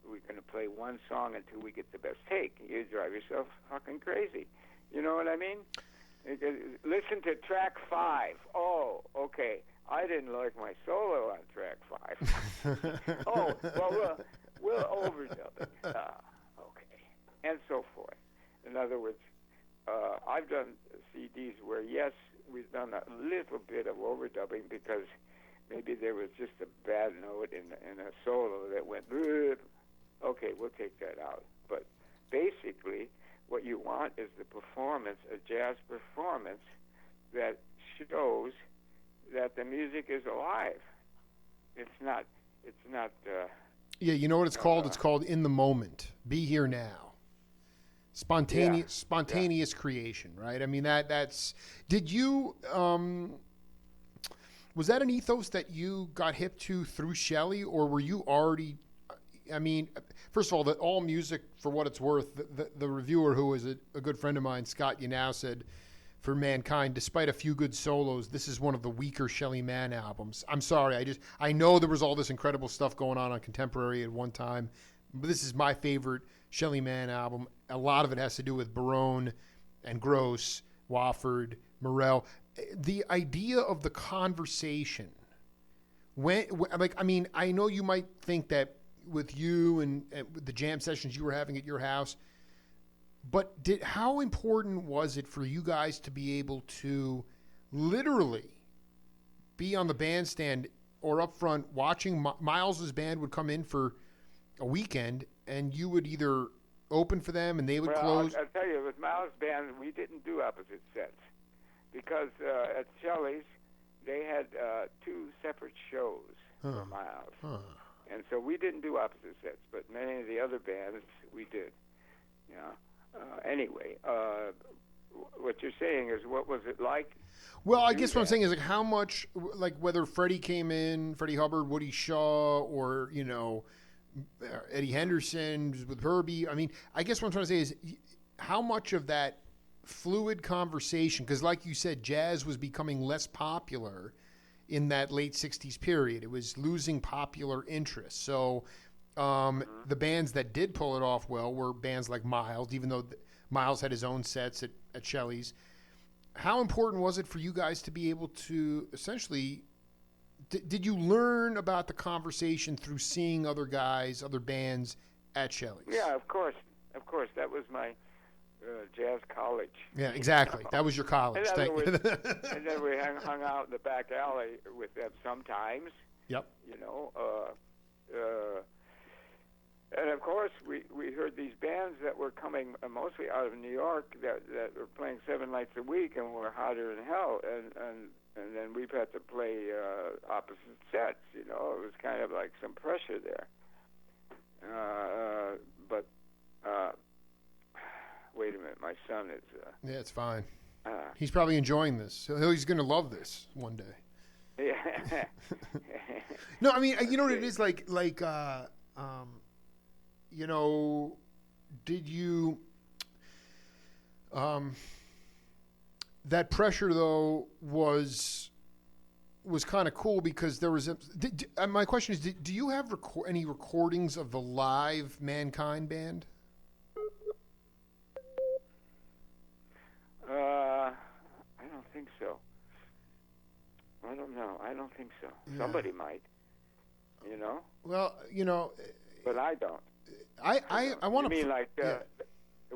we're going to play one song until we get the best take. You drive yourself fucking crazy. You know what I mean? Listen to track 5. Oh, okay. I didn't like my solo on track 5. Oh, well, we'll overdub it. Okay. And so forth. In other words, I've done CDs where, yes, we've done a little bit of overdubbing because maybe there was just a bad note in a solo that went, okay, we'll take that out. But basically, what you want is the performance, a jazz performance that shows that the music is alive. It's not. Yeah, you know what it's called? It's called In the Moment. Be here now. Spontaneous creation, right? I mean, that's. Did you? Was that an ethos that you got hip to through Shelley, or were you already? I mean, first of all, that all music, for what it's worth, the reviewer, who is a good friend of mine, Scott Yanow, said, for Mankind, despite a few good solos, this is one of the weaker Shelley Mann albums. I'm sorry, I know there was all this incredible stuff going on Contemporary at one time, but this is my favorite Shelley Mann album. A lot of it has to do with Barone and Gross, Wofford, Morel. The idea of the conversation, I know you might think that with you and with the jam sessions you were having at your house, but how important was it for you guys to be able to literally be on the bandstand or up front watching Miles's band would come in for a weekend and you would either open for them and they would close? I'll tell you, with Miles' band, we didn't do opposite sets because at Shelley's they had 2 separate shows for Miles. And so we didn't do opposite sets, but many of the other bands we did. Anyway, what you're saying is, what was it like? Well, I guess what I'm saying is like how much, like whether Freddie came in, Freddie Hubbard, Woody Shaw, or Eddie Henderson with Herbie. I mean, I guess what I'm trying to say is how much of that fluid conversation, because like you said, jazz was becoming less popular in that late 60s period. It was losing popular interest. So the bands that did pull it off well were bands like Miles, even though Miles had his own sets at Shelley's. How important was it for you guys to be able to essentially, did you learn about the conversation through seeing other guys, other bands at Shelley's? Yeah, of course. Of course. That was my jazz college. Yeah, exactly. That was your college. And then we hung out in the back alley with them sometimes. Yep. And of course, we heard these bands that were coming mostly out of New York that were playing 7 nights a week and were hotter than hell. And then we've had to play opposite sets. It was kind of like some pressure there. But wait a minute, my son is. Yeah, it's fine. He's probably enjoying this. He's going to love this one day. Yeah. No, I mean, you know what it is like. Did you, that pressure though was kind of cool because there was my question is, do you have any recordings of the live Mankind band? I don't think so. I don't know. I don't think so. Yeah. Somebody might, Well, but I don't. I want to. You mean like the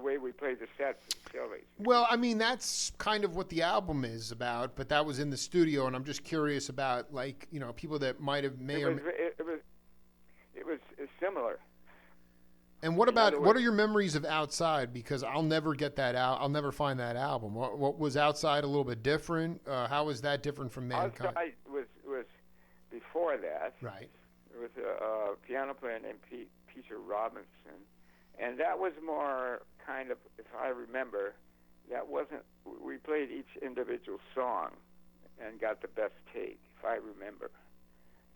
way we play the sets at Shelley's? Well, I mean that's kind of what the album is about, but that was in the studio, and I'm just curious about people that might have It was similar. And what are your memories of Outside? Because I'll never get that out. I'll never find that album. What was Outside a little bit different? How was that different from Mankind? Outside was before that. Right. There was a piano player named Peter Robinson, and that was more kind of, if I remember, that wasn't. We played each individual song and got the best take, if I remember.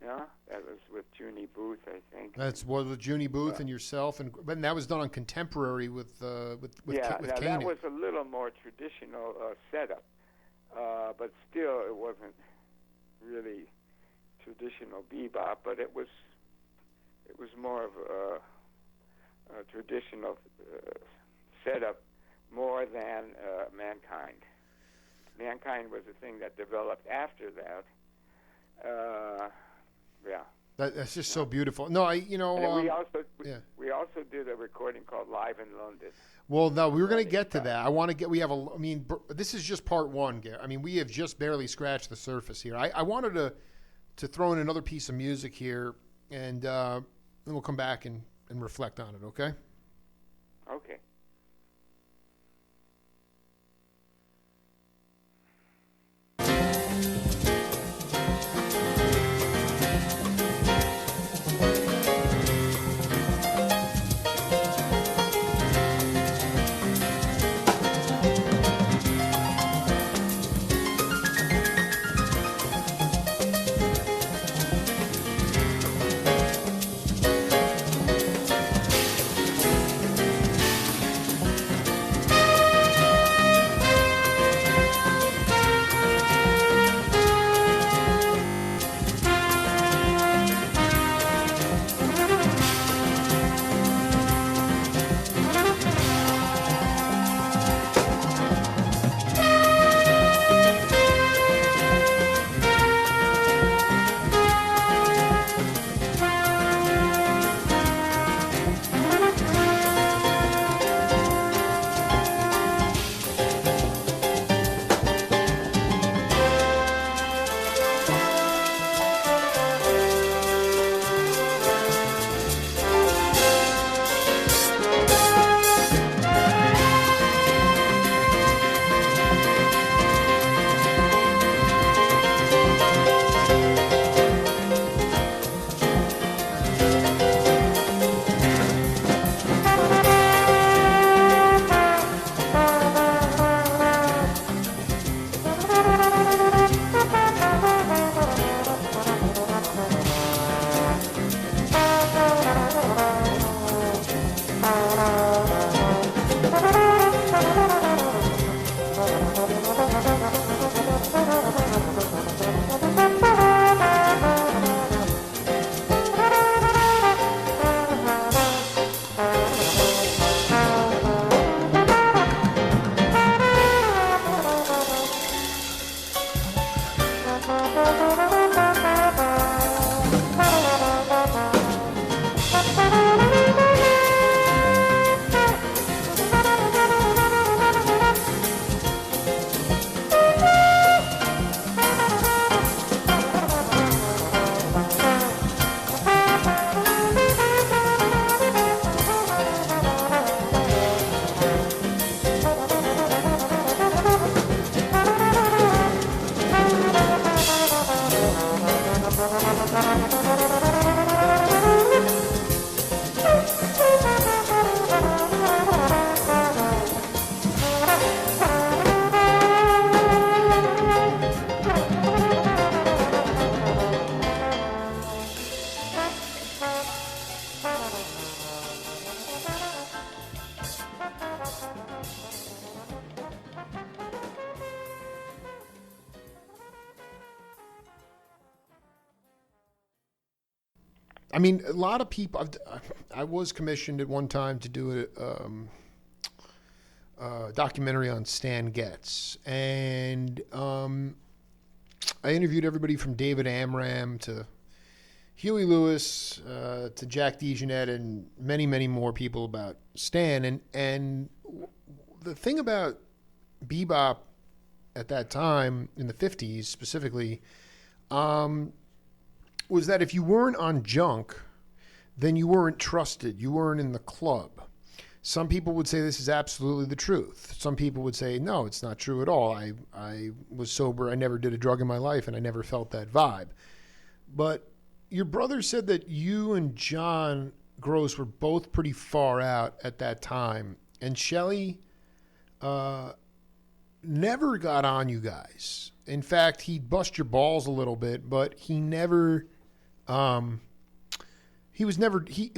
Yeah, that was with Junie Booth, I think. That's with Junie Booth and yourself, and that was done on contemporary with Canton. That was a little more traditional setup, but still it wasn't really traditional bebop. But it was more of a traditional setup more than Mankind. Mankind was a thing that developed after that. Yeah. That's just so beautiful. No, we also did a recording called Live in London. Well, no, we were going to get to that. This is just part one, Gary. I mean, we have just barely scratched the surface here. I wanted to throw in another piece of music here, and then we'll come back and reflect on it, okay? Okay. I mean, a lot of people. I was commissioned at one time to do a documentary on Stan Getz, and I interviewed everybody from David Amram to Huey Lewis to Jack DeJohnette and many, many more people about Stan. And the thing about bebop at that time, in the 50s specifically, was that if you weren't on junk, then you weren't trusted. You weren't in the club. Some people would say this is absolutely the truth. Some people would say, no, it's not true at all. I was sober. I never did a drug in my life, and I never felt that vibe. But your brother said that you and John Gross were both pretty far out at that time. And Shelley never got on you guys. In fact, he'd bust your balls a little bit, but he never... it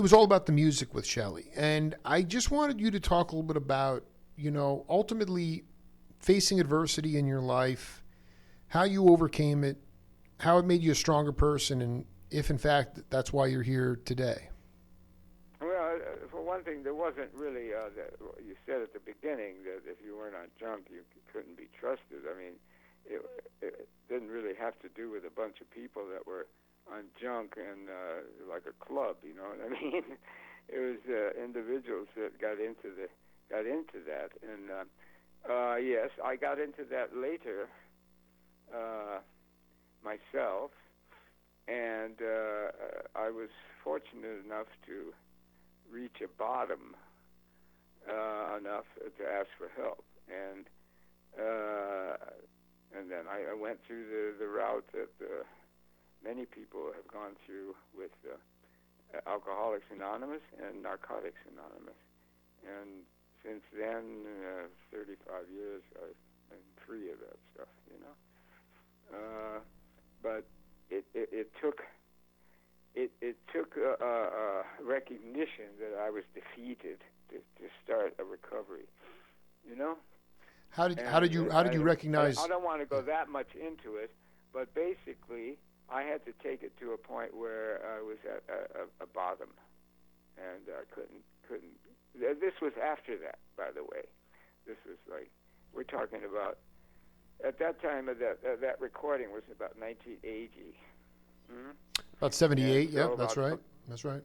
was all about the music with Shelley. And I just wanted you to talk a little bit about, ultimately facing adversity in your life, how you overcame it, how it made you a stronger person, and if in fact that's why you're here today. Well, for one thing, there wasn't really, you said at the beginning that if you weren't on junk, you couldn't be trusted. I mean, it didn't really have to do with a bunch of people that were on junk and like a club, you know what I mean? It was individuals that got into that, and yes, I got into that later myself, and I was fortunate enough to reach a bottom enough to ask for help, and then I went through the route that many people have gone through with Alcoholics Anonymous and Narcotics Anonymous. And since then, 35 years, I've been free of that stuff, But it took recognition that I was defeated to start a recovery, How did you recognize? I don't want to go that much into it, but basically, I had to take it to a point where I was at a bottom, and I couldn't. This was after that, by the way. This was like, we're talking about, at that time, that recording was about 1980. Mm-hmm. About 78, so yeah, that's right. That's right.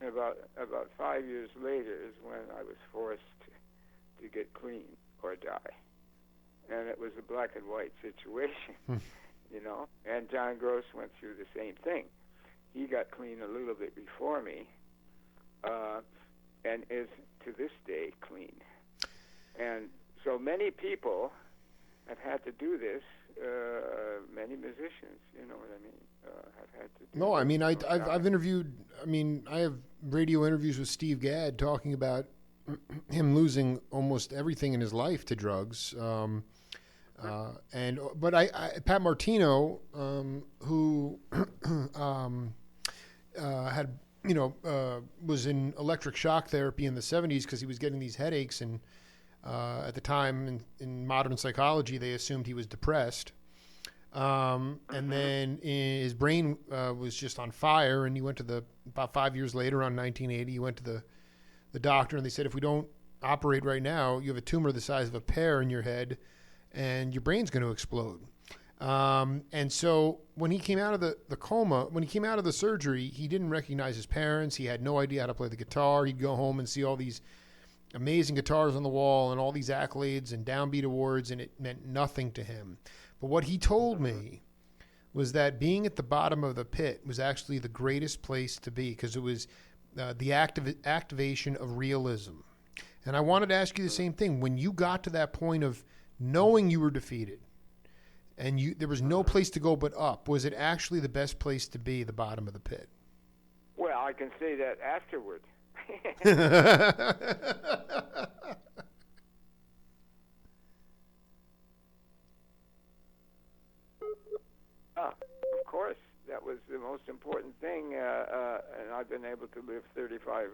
About 5 years later is when I was forced to get clean or die. And it was a black and white situation. And John Gross went through the same thing. He got clean a little bit before me, and is to this day clean. And so many people have had to do this. Many musicians, you know what I mean, have had to do No, this. I mean, I've interviewed, I have radio interviews with Steve Gadd talking about him losing almost everything in his life to drugs. But Pat Martino, who had was in electric shock therapy in the 70s because he was getting these headaches, and at the time in modern psychology they assumed he was depressed, and then his brain was just on fire, and he went to about 5 years later, around 1980, he went to the doctor, and they said, if we don't operate right now, you have a tumor the size of a pear in your head, and your brain's going to explode. And so when he came out of the coma, when he came out of the surgery, he didn't recognize his parents. He had no idea how to play the guitar. He'd go home and see all these amazing guitars on the wall and all these accolades and downbeat awards, and it meant nothing to him. But what he told me was that being at the bottom of the pit was actually the greatest place to be, because it was the activation of realism. And I wanted to ask you the same thing. When you got to that point of knowing you were defeated and there was no place to go but up, was it actually the best place to be, the bottom of the pit? Well, I can say that afterward. Of course, that was the most important thing, and I've been able to live 35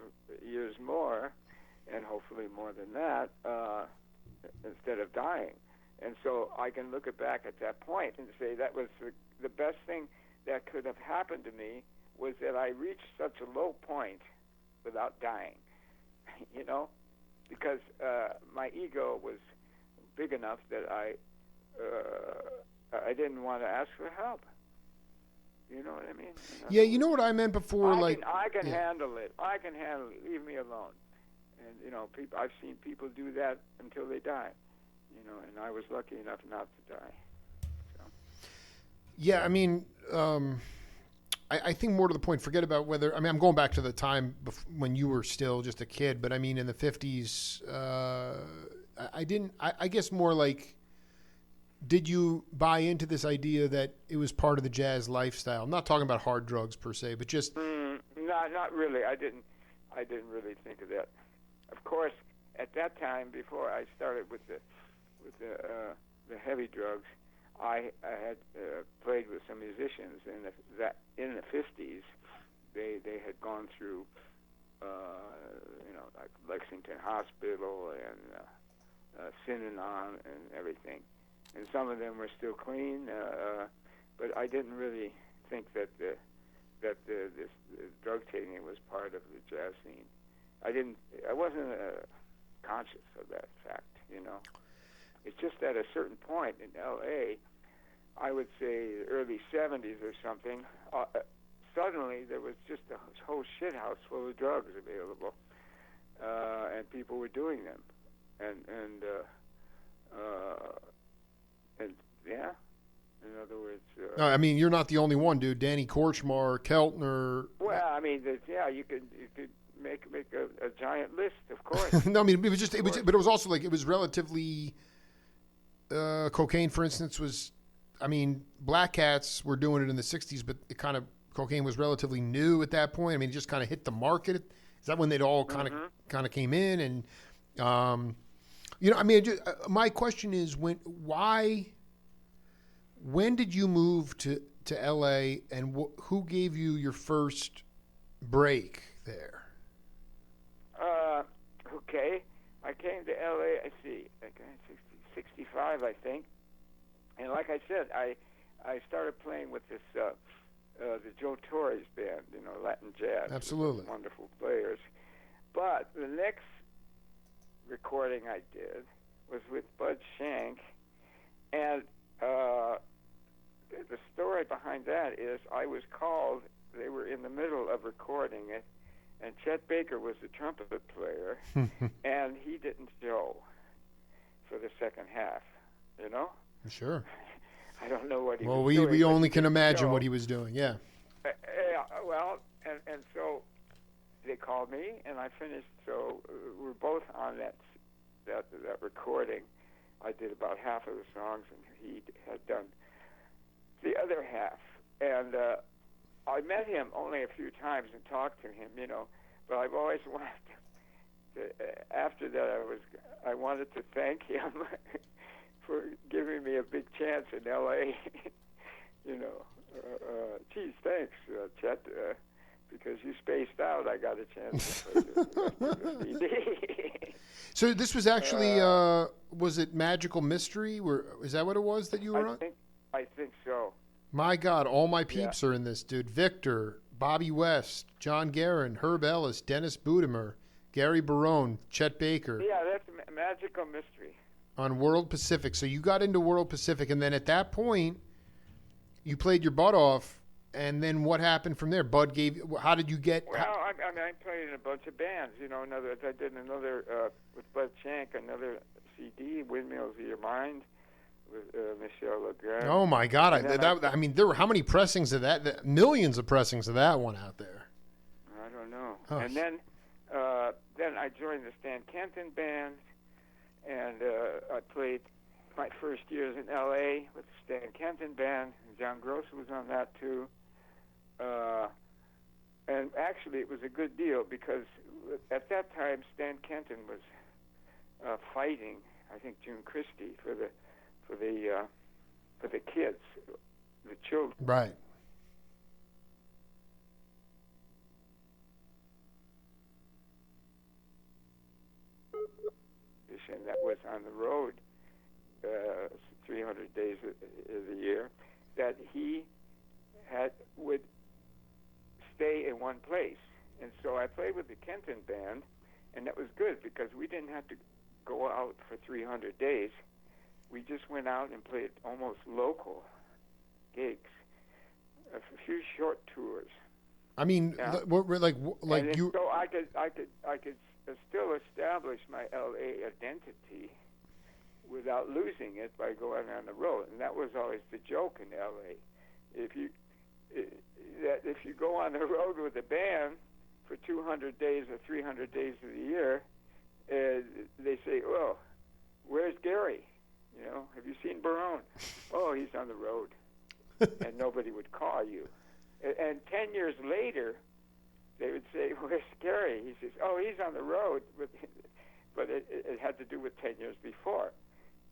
years more, and hopefully more than that, instead of dying. And so I can look back at that point and say that was the best thing that could have happened to me was that I reached such a low point without dying, you know, because my ego was big enough that I didn't want to ask for help. You know what I mean? Yeah, you know what I meant before, I can handle it. I can handle it. Leave me alone. And you know, I've seen people do that until they die. You know, and I was lucky enough not to die. So. Yeah, I mean, I think more to the point. Forget about whether. I mean, I'm going back to the time when you were still just a kid. But I mean, in the '50s, I didn't. I guess more like. Did you buy into this idea that it was part of the jazz lifestyle? I'm not talking about hard drugs per se, but just not really. I didn't really think of that. Of course, at that time, before I started with the heavy drugs, I had played with some musicians in the '50s. They had gone through, you know, like Lexington Hospital and Synanon and everything. And some of them were still clean, but I didn't really think that this drug taking was part of the jazz scene. I wasn't conscious of that fact, you know. It's just at a certain point in L.A., I would say early '70s or something, suddenly there was just a whole shit house full of drugs available, and people were doing them, and yeah, in other words. No, I mean, you're not the only one, dude. Danny Korchmar, Keltner. Well, I mean, you could make a giant list, of course. No, I mean, but it was also like it was relatively. Cocaine, for instance, was. I mean, Black Cats were doing it in the '60s, but cocaine was relatively new at that point. I mean, it just kind of hit the market. Is that when they'd all kind of came in and. You know, I mean, my question is when did you move to L.A. and who gave you your first break there? Okay, I came to L.A. I see, like 65, I think, and like I said, I started playing with this the Joe Torres band, you know, Latin jazz. Absolutely, wonderful players. But the next recording I did was with Bud Shank, and the story behind that is I was called. They were in the middle of recording it, and Chet Baker was the trumpet player, and he didn't show for the second half. You know? Sure. I don't know what he was doing. Well, we only can imagine what he was doing. Yeah. Well, and so. They called me, and I finished. So we're both on that recording. I did about half of the songs, and he had done the other half. And I met him only a few times and talked to him, you know. But I've always wanted to. After that, I wanted to thank him for giving me a big chance in L.A. You know, geez, thanks, Chet. Because you spaced out, I got a chance to play the CD. So this was actually, was it Magical Mystery? Is that what it was that you were on? I think so. My God, all my peeps are in this, dude. Victor, Bobby West, John Guerin, Herb Ellis, Dennis Budimer, Gary Barone, Chet Baker. Yeah, that's Magical Mystery. On World Pacific. So you got into World Pacific, and then at that point, you played your butt off. And then what happened from there? Bud gave. How did you get? Well, I played in a bunch of bands. You know, I did another with Bud Shank, another CD, "Windmills of Your Mind," with Michel Legrand. Oh my God! I mean, there were how many pressings of that? Millions of pressings of that one out there. I don't know. Oh. And then I joined the Stan Canton band, and I played my first years in L.A. with the Stan Canton band. And John Gross was on that too. And actually, it was a good deal because at that time, Stan Canton was fighting, I think, June Christie for the kids, the children. Right. And that was on the road 300 days of the year, that he would stay in one place. And so I played with the Canton band, and that was good because we didn't have to go out for 300 days. We just went out and played almost local gigs, a few short tours. I mean, Yeah. like you. So I could still establish my LA identity without losing it by going on the road, and that was always the joke in LA. If you go on the road with a band for 200 days or 300 days of the year, they say, "Oh, where's Gary? You know, have you seen Barone? Oh, he's on the road," and nobody would call you. And 10 years later, they would say, "Where's Gary?" He says, "Oh, he's on the road," but it had to do with 10 years before.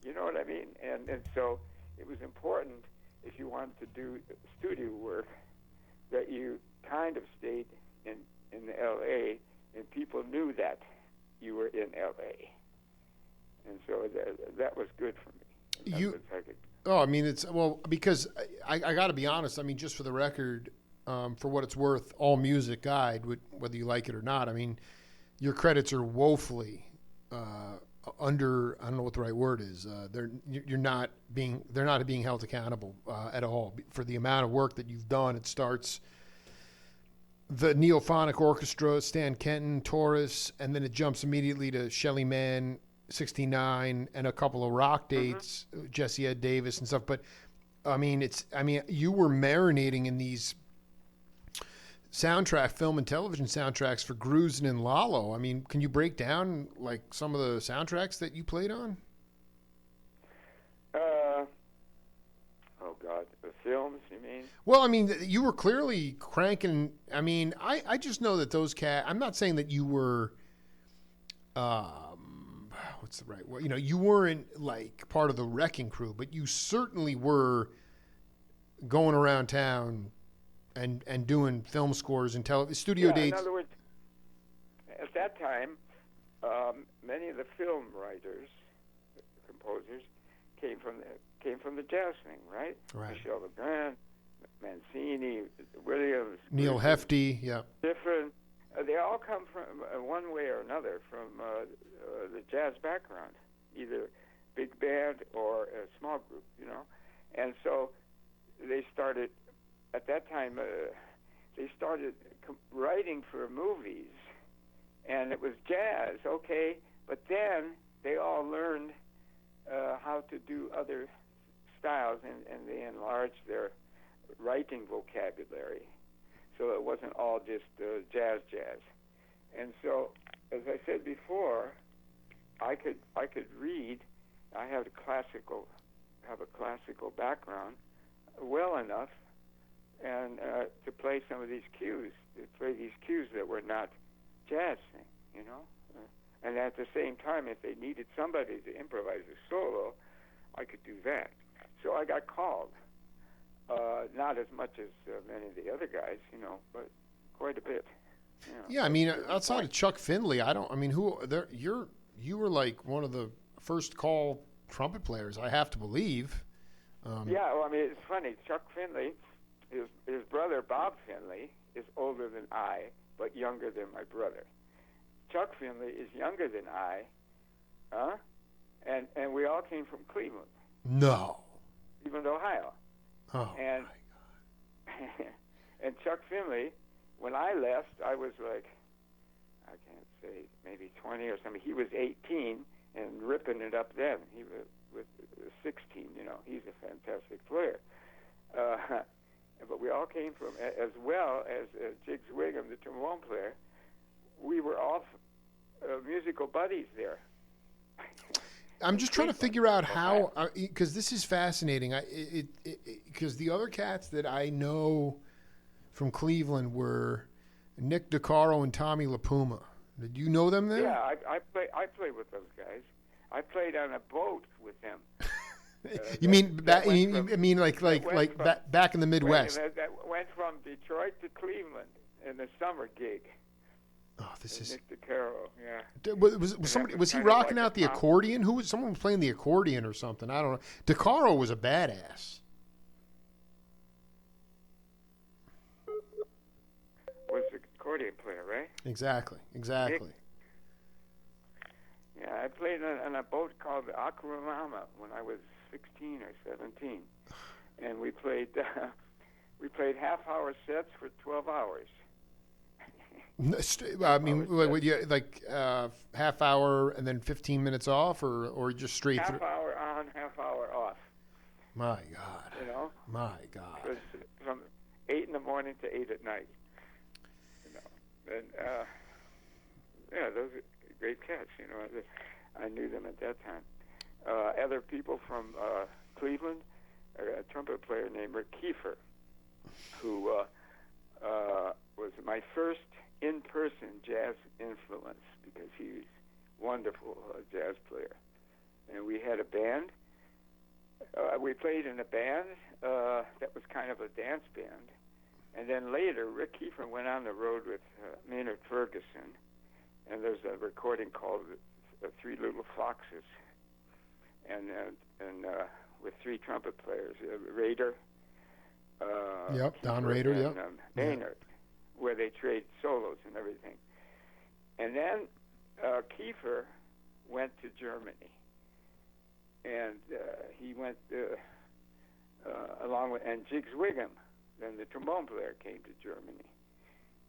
You know what I mean? And so it was important, if you wanted to do studio work, that you kind of stayed in the L.A. and people knew that you were in L.A. And so that was good for me. Oh, I mean, because I got to be honest. I mean, just for the record, for what it's worth, All Music Guide, whether you like it or not, I mean, your credits are woefully under. I don't know what the right word is. They're not being held accountable at all for the amount of work that you've done. It starts the Neophonic Orchestra, Stan Kenton, Taurus, and then it jumps immediately to Shelly Manne, 69, and a couple of rock dates, Jesse Ed Davis and stuff. But I mean, you were marinating in these film and television soundtracks for Grusin and Lalo. I mean, can you break down like some of the soundtracks that you played on? Oh God, the films, you mean? Well, I mean, you were clearly cranking. I mean, I just know that those I'm not saying that you were. What's the right word? You know, you weren't like part of the wrecking crew, but you certainly were going around town and doing film scores and studio dates. In other words, at that time, many of the film writers, composers, came from the jazz thing, right? Right. Michel Legrand, Mancini, Williams, Neil Hefti, yeah. Different. They all come from one way or another from the jazz background, either big band or a small group, you know. And so they started, at that time, they started writing for movies, and it was jazz, okay, but then they all learned how to do other styles, and they enlarged their writing vocabulary. So it wasn't all just jazz. And so, as I said before, I could read. I have a classical background well enough, and to play some of these cues, that were not jazz thing, you know. And at the same time, if they needed somebody to improvise a solo, I could do that. So I got called. Not as much as many of the other guys, you know, but quite a bit. You know. Yeah, I mean, outside of Chuck Findlay, you were like one of the first call trumpet players, I have to believe. Yeah, well, I mean, it's funny. Chuck Findlay, his brother Bob Findlay is older than I, but younger than my brother. Chuck Findlay is younger than I, and we all came from Cleveland. No. Cleveland, Ohio. Oh, and, my God. And Chuck Findlay, when I left, I was like, I can't say, maybe 20 or something. He was 18 and ripping it up then. He was 16, you know. He's a fantastic player. But we all came from, as well as Jiggs Wiggum, the trombone player, we were all musical buddies there. I'm just trying to figure out how, because this is fascinating. Because the other cats that I know from Cleveland were Nick DeCaro and Tommy LaPuma. Did you know them there? Yeah, I played with those guys. I played on a boat with them. You mean back in the Midwest? That went from Detroit to Cleveland in the summer gig. Oh, this is Nick DeCaro, yeah. Was he rocking out the accordion? Someone was playing the accordion or something? I don't know. DeCaro was a badass. accordion player, right? Exactly. Yeah, I played on a boat called the Akurama when I was 16 or 17, and we played half-hour sets for 12 hours. I mean, like half hour and then 15 minutes off, or just straight half through? hour on, half hour off. My God. You know? My God. It was from 8 in the morning to 8 at night. You know, and yeah, those are great cats. You know, I knew them at that time. Other people from Cleveland, a trumpet player named Rick Kiefer, who was my first in-person jazz influence because he's a wonderful jazz player. And we had a band. We played in a band that was kind of a dance band. And then later, Rick Kiefer went on the road with Maynard Ferguson. And there's a recording called Three Little Foxes. And with 3 trumpet players, Rader. Don Rader, and, Maynard, where they trade solos and everything. And then Kiefer went to Germany. And he went along with, and Jiggs Wiggum, then the trombone player, came to Germany.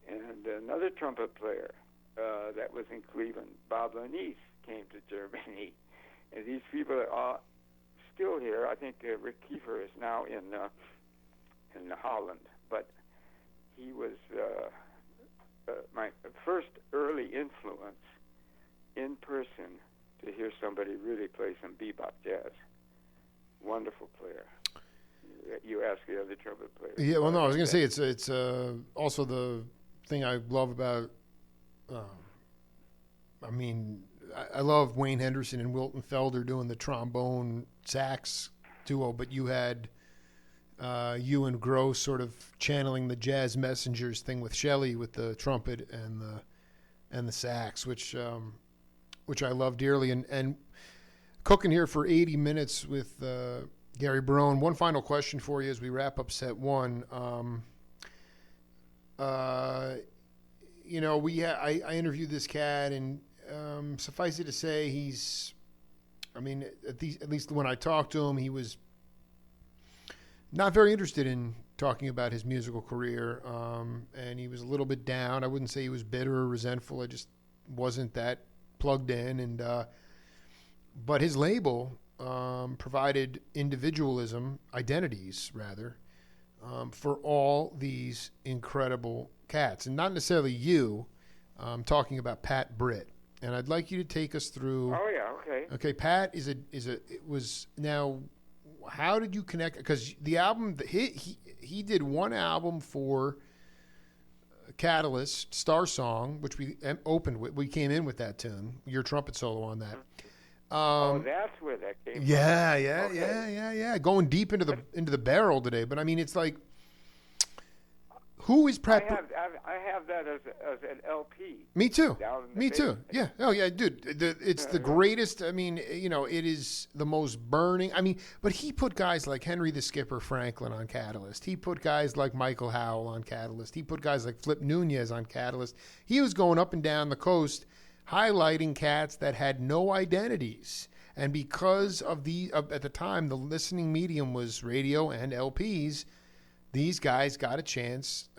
And another trumpet player that was in Cleveland, Bob Lanise, came to Germany. And these people are all still here. I think Rick Kiefer is now in Holland, but he was my first early influence in person to hear somebody really play some bebop jazz. Wonderful player. You asked the other trumpet players. Yeah, well, no, I was going to say it's also the thing I love about. I mean, I love Wayne Henderson and Wilton Felder doing the trombone sax duo, but you had you and Gross sort of channeling the jazz messengers thing with Shelley with the trumpet and the sax, which I love dearly. And cooking here for 80 minutes with Gary Barone. One final question for you as we wrap up set 1. You know, I interviewed this cat, and suffice it to say, he's, I mean, at least when I talked to him, he was not very interested in talking about his musical career, and he was a little bit down. I wouldn't say he was bitter or resentful. I just wasn't that plugged in, and but his label provided identities rather, for all these incredible cats, and not necessarily you. I'm talking about Pat Britt, and I'd like you to take us through. Oh yeah, okay. Okay, Pat now. How did you connect? Because the album he did one album for Catalyst, Star Song, which we opened with. We came in with that tune, your trumpet solo on that. That's where that came from. Yeah. Going deep into the barrel today, but I mean, it's like, who is Pat? I have that as an LP. Me too. Yeah. Oh yeah, dude. It's the greatest. I mean, you know, it is the most burning. I mean, but he put guys like Henry the Skipper Franklin on Catalyst. He put guys like Michael Howell on Catalyst. He put guys like Flip Nunez on Catalyst. He was going up and down the coast, highlighting cats that had no identities. And because of at the time, the listening medium was radio and LPs. These guys got a chance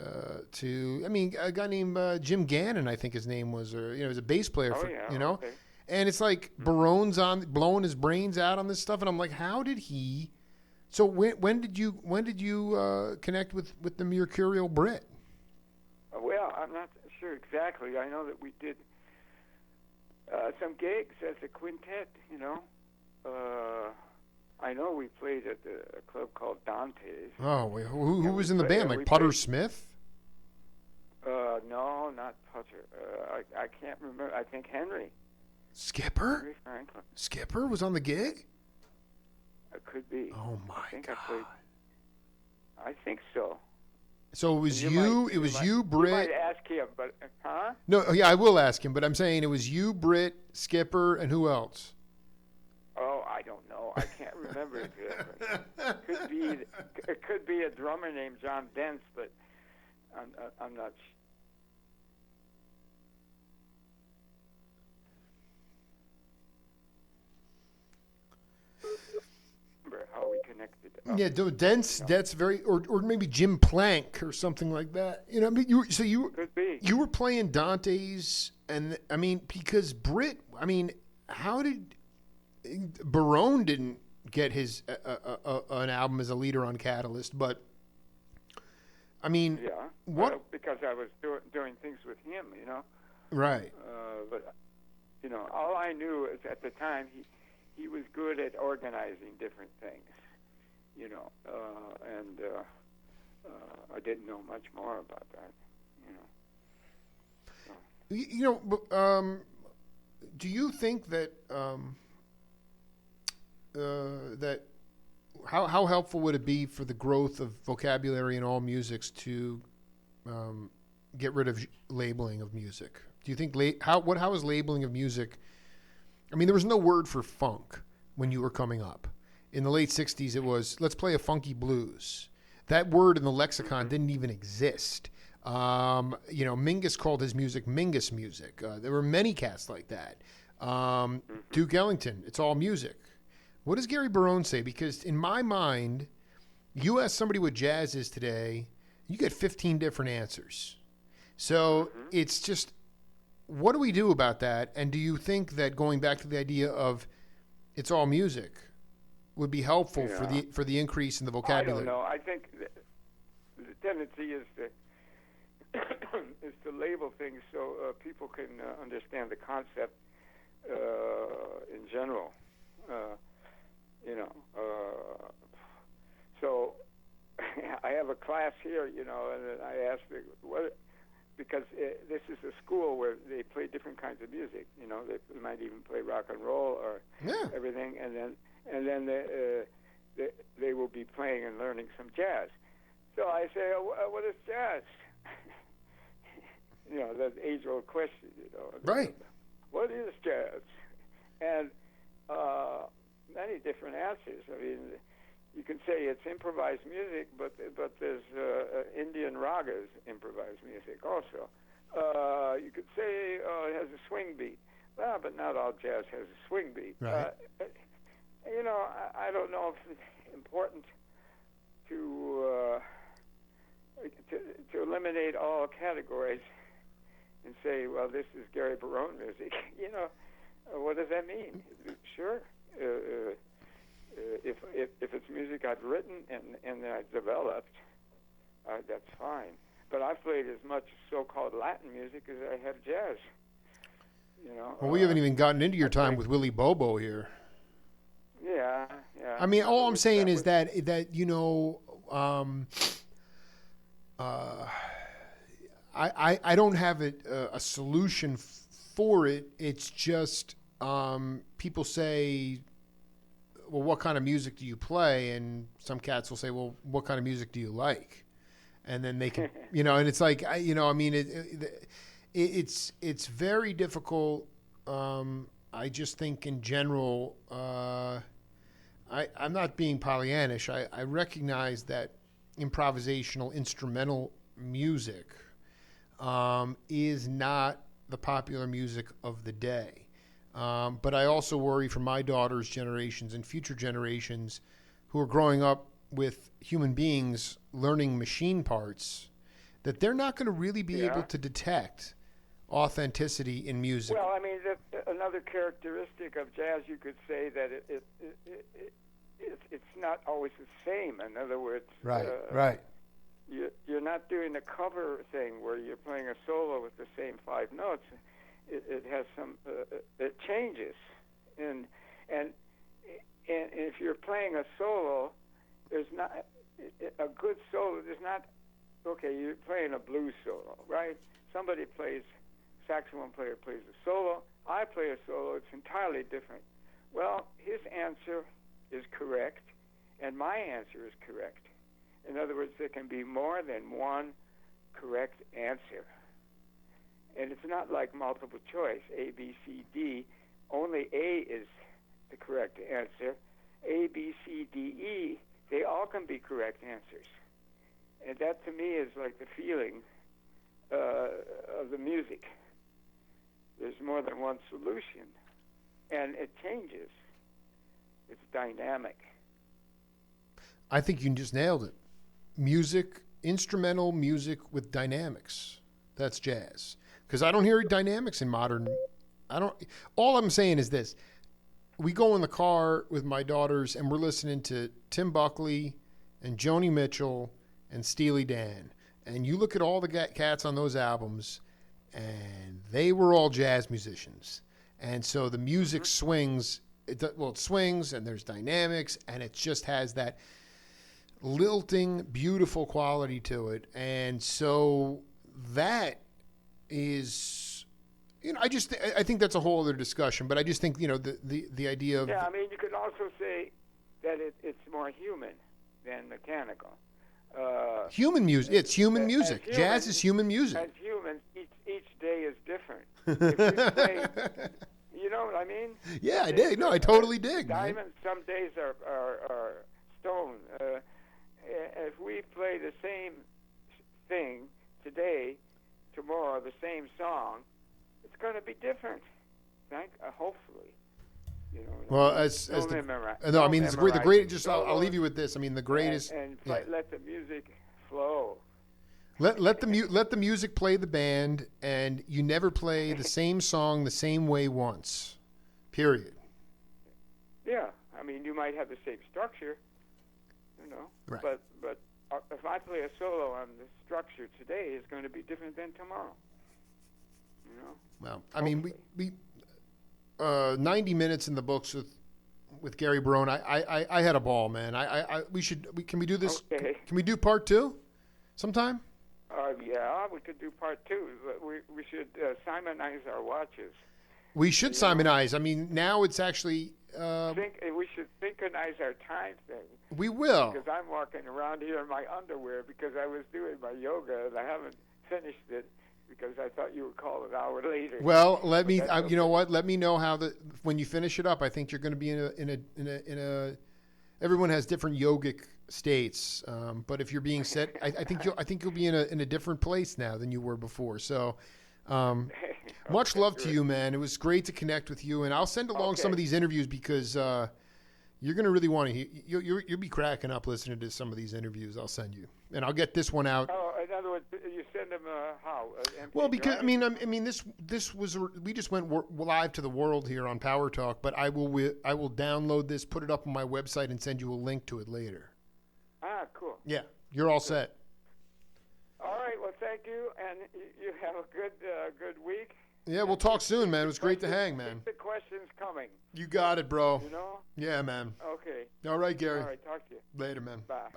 to. I mean, a guy named Jim Gannon, I think his name was, or he was a bass player. Okay. And it's like Barone's on blowing his brains out on this stuff, and I'm like, how did he? So when did you connect with the Mercurial Brit? Well, I'm not sure exactly. I know that we did some gigs as a quintet. You know. I know we played at a club called Dante's. Oh, wait, who was in the band? Like Putter Smith? No, not Putter. I can't remember. I think Henry. Skipper? Henry Franklin. Skipper was on the gig? It could be. Oh, my God. I think so. So it was you, Britt. You might ask him, but, huh? No, yeah, I will ask him, but I'm saying it was you, Britt, Skipper, and who else? Oh, I don't know. I can't remember exactly. It could be a drummer named John Dentz, but I'm not. Up, Yeah, dense. That's very, or maybe Jim Plank or something like that. You know, I mean, Could be. you were playing Dante's, and I mean, because Britt, I mean, how did Barone didn't get his an album as a leader on Catalyst, but I mean, Yeah. what? Well, because I was doing things with him, you know. Right. But you know, all I knew is at the time he was good at organizing different things, you know, and I didn't know much more about that, you know. So. You know, do you think that that how helpful would it be for the growth of vocabulary in all musics to get rid of labeling of music? Do you think how is labeling of music? I mean, there was no word for funk when you were coming up. In the late '60s, it was let's play a funky blues. That word in the lexicon didn't even exist. You know, Mingus called his music Mingus music. There were many cats like that. Duke Ellington, it's all music. What does Gary Barone say? Because in my mind, you ask somebody what jazz is today, you get 15 different answers. So it's just, what do we do about that? And do you think that going back to the idea of it's all music would be helpful for the increase in the vocabulary? I don't know. I think the tendency is to is to label things so people can understand the concept in general. You know, so I have a class here, you know, and I asked what, because this is a school where they play different kinds of music. You know, they might even play rock and roll or everything, and then they will be playing and learning some jazz. So I say, what is jazz? You know, that age-old question. You know, right? What is jazz? And many different answers. I mean, you can say it's improvised music, but there's Indian ragas improvised music also. You could say it has a swing beat. Well, but not all jazz has a swing beat. Right. You know, I don't know if it's important to eliminate all categories and say, well, this is Gary Barone music. You know, what does that mean? Sure. If it's music I've written and that I've developed, that's fine. But I've played as much so-called Latin music as I have jazz. You know. Well, we haven't even gotten into your time with Willie Bobo here. Yeah. I mean, all I'm saying is that you know, I don't have a solution for it. It's just people say, well, what kind of music do you play? And some cats will say, well, what kind of music do you like? And then they can, you know, and it's like, you know, I mean, it's very difficult. I just think in general, I'm not being Pollyannish. I recognize that improvisational instrumental music is not the popular music of the day. But I also worry for my daughter's generations and future generations who are growing up with human beings learning machine parts, that they're not going to really be able to detect authenticity in music. Well, I mean, another characteristic of jazz, you could say that it's not always the same. In other words, right. You're not doing a cover thing where you're playing a solo with the same 5 notes. It has some. It changes, and if you're playing a solo, there's not a good solo. There's not. Okay, you're playing a blues solo, right? Somebody plays, saxophone player plays a solo. I play a solo. It's entirely different. Well, his answer is correct, and my answer is correct. In other words, there can be more than one correct answer. And it's not like multiple choice, A, B, C, D. Only A is the correct answer. A, B, C, D, E, they all can be correct answers. And that to me is like the feeling of the music. There's more than one solution. And it changes. It's dynamic. I think you just nailed it. Music, instrumental music with dynamics. That's jazz. Because I don't hear dynamics in modern. All I'm saying is this. We go in the car with my daughters and we're listening to Tim Buckley and Joni Mitchell and Steely Dan. And you look at all the cats on those albums and they were all jazz musicians. And so the music swings. It swings and there's dynamics and it just has that lilting, beautiful quality to it. And so that is, I think that's a whole other discussion, but I just think, the idea of... Yeah, I mean, you could also say that it's more human than mechanical. Human music. It's human music. Humans, jazz is human music. As humans, each day is different. If you play, you know what I mean? Yeah, I dig. No, I totally dig, diamond, man. Some days are stone. If we play the same thing today, tomorrow, the same song, it's going to be different. Hopefully. Well, I mean, it's great. The great. Just I'll leave you with this. I mean, the greatest. And let the music flow. Let the music play the band, and you never play the same song the same way once. Period. Yeah, I mean, you might have the same structure, right. but if I play a solo on the structure today, it's going to be different than tomorrow. Well, I mean, we 90 minutes in the books with Gary Barone. I had a ball, man. Can we do this? Okay. Can we do part 2 sometime? Yeah, we could do part 2. We should simonize our watches. We should simonize. I mean, now it's actually... we should synchronize our time thing. We will. Because I'm walking around here in my underwear because I was doing my yoga and I haven't finished it because I thought you would call an hour later. Well, let me. You know what? Let me know when you finish it up. I think you're going to be in a. Everyone has different yogic states, but if you're being set, I think you'll be in a different place now than you were before. So. Much love to you, man. It was great to connect with you, and I'll send along some of these interviews because you're going to really want to hear. You'll be cracking up listening to some of these interviews. I'll send you, and I'll get this one out. Oh, in other words, you send them how? Well, because I mean, this was we just went live to the world here on Power Talk, but I will download this, put it up on my website, and send you a link to it later. Ah, cool. Yeah, you're all set. All right. Well, thank you, and you have a good week. Yeah, we'll talk soon, man. It was great to hang, man. Keep the questions coming. You got it, bro. You know? Yeah, man. Okay. All right, Gary. All right, talk to you. Later, man. Bye.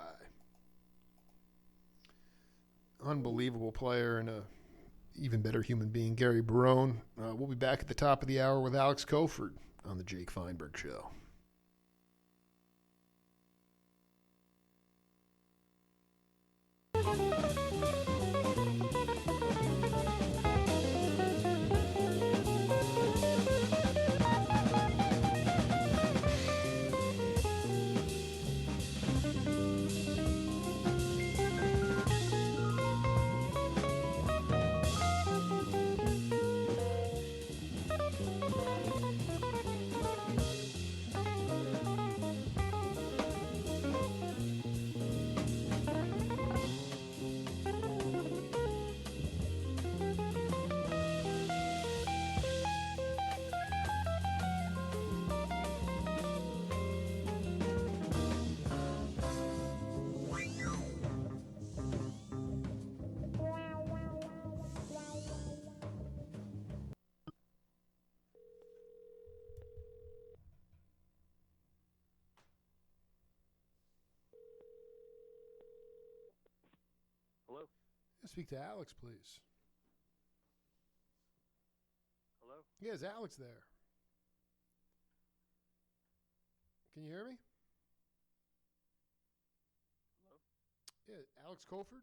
Unbelievable player and a even better human being, Gary Barone. We'll be back at the top of the hour with Alex Koford on the Jake Feinberg Show. Hello? Speak to Alex, please. Hello? Yeah, is Alex there? Can you hear me? Hello? Yeah, Alex Koford?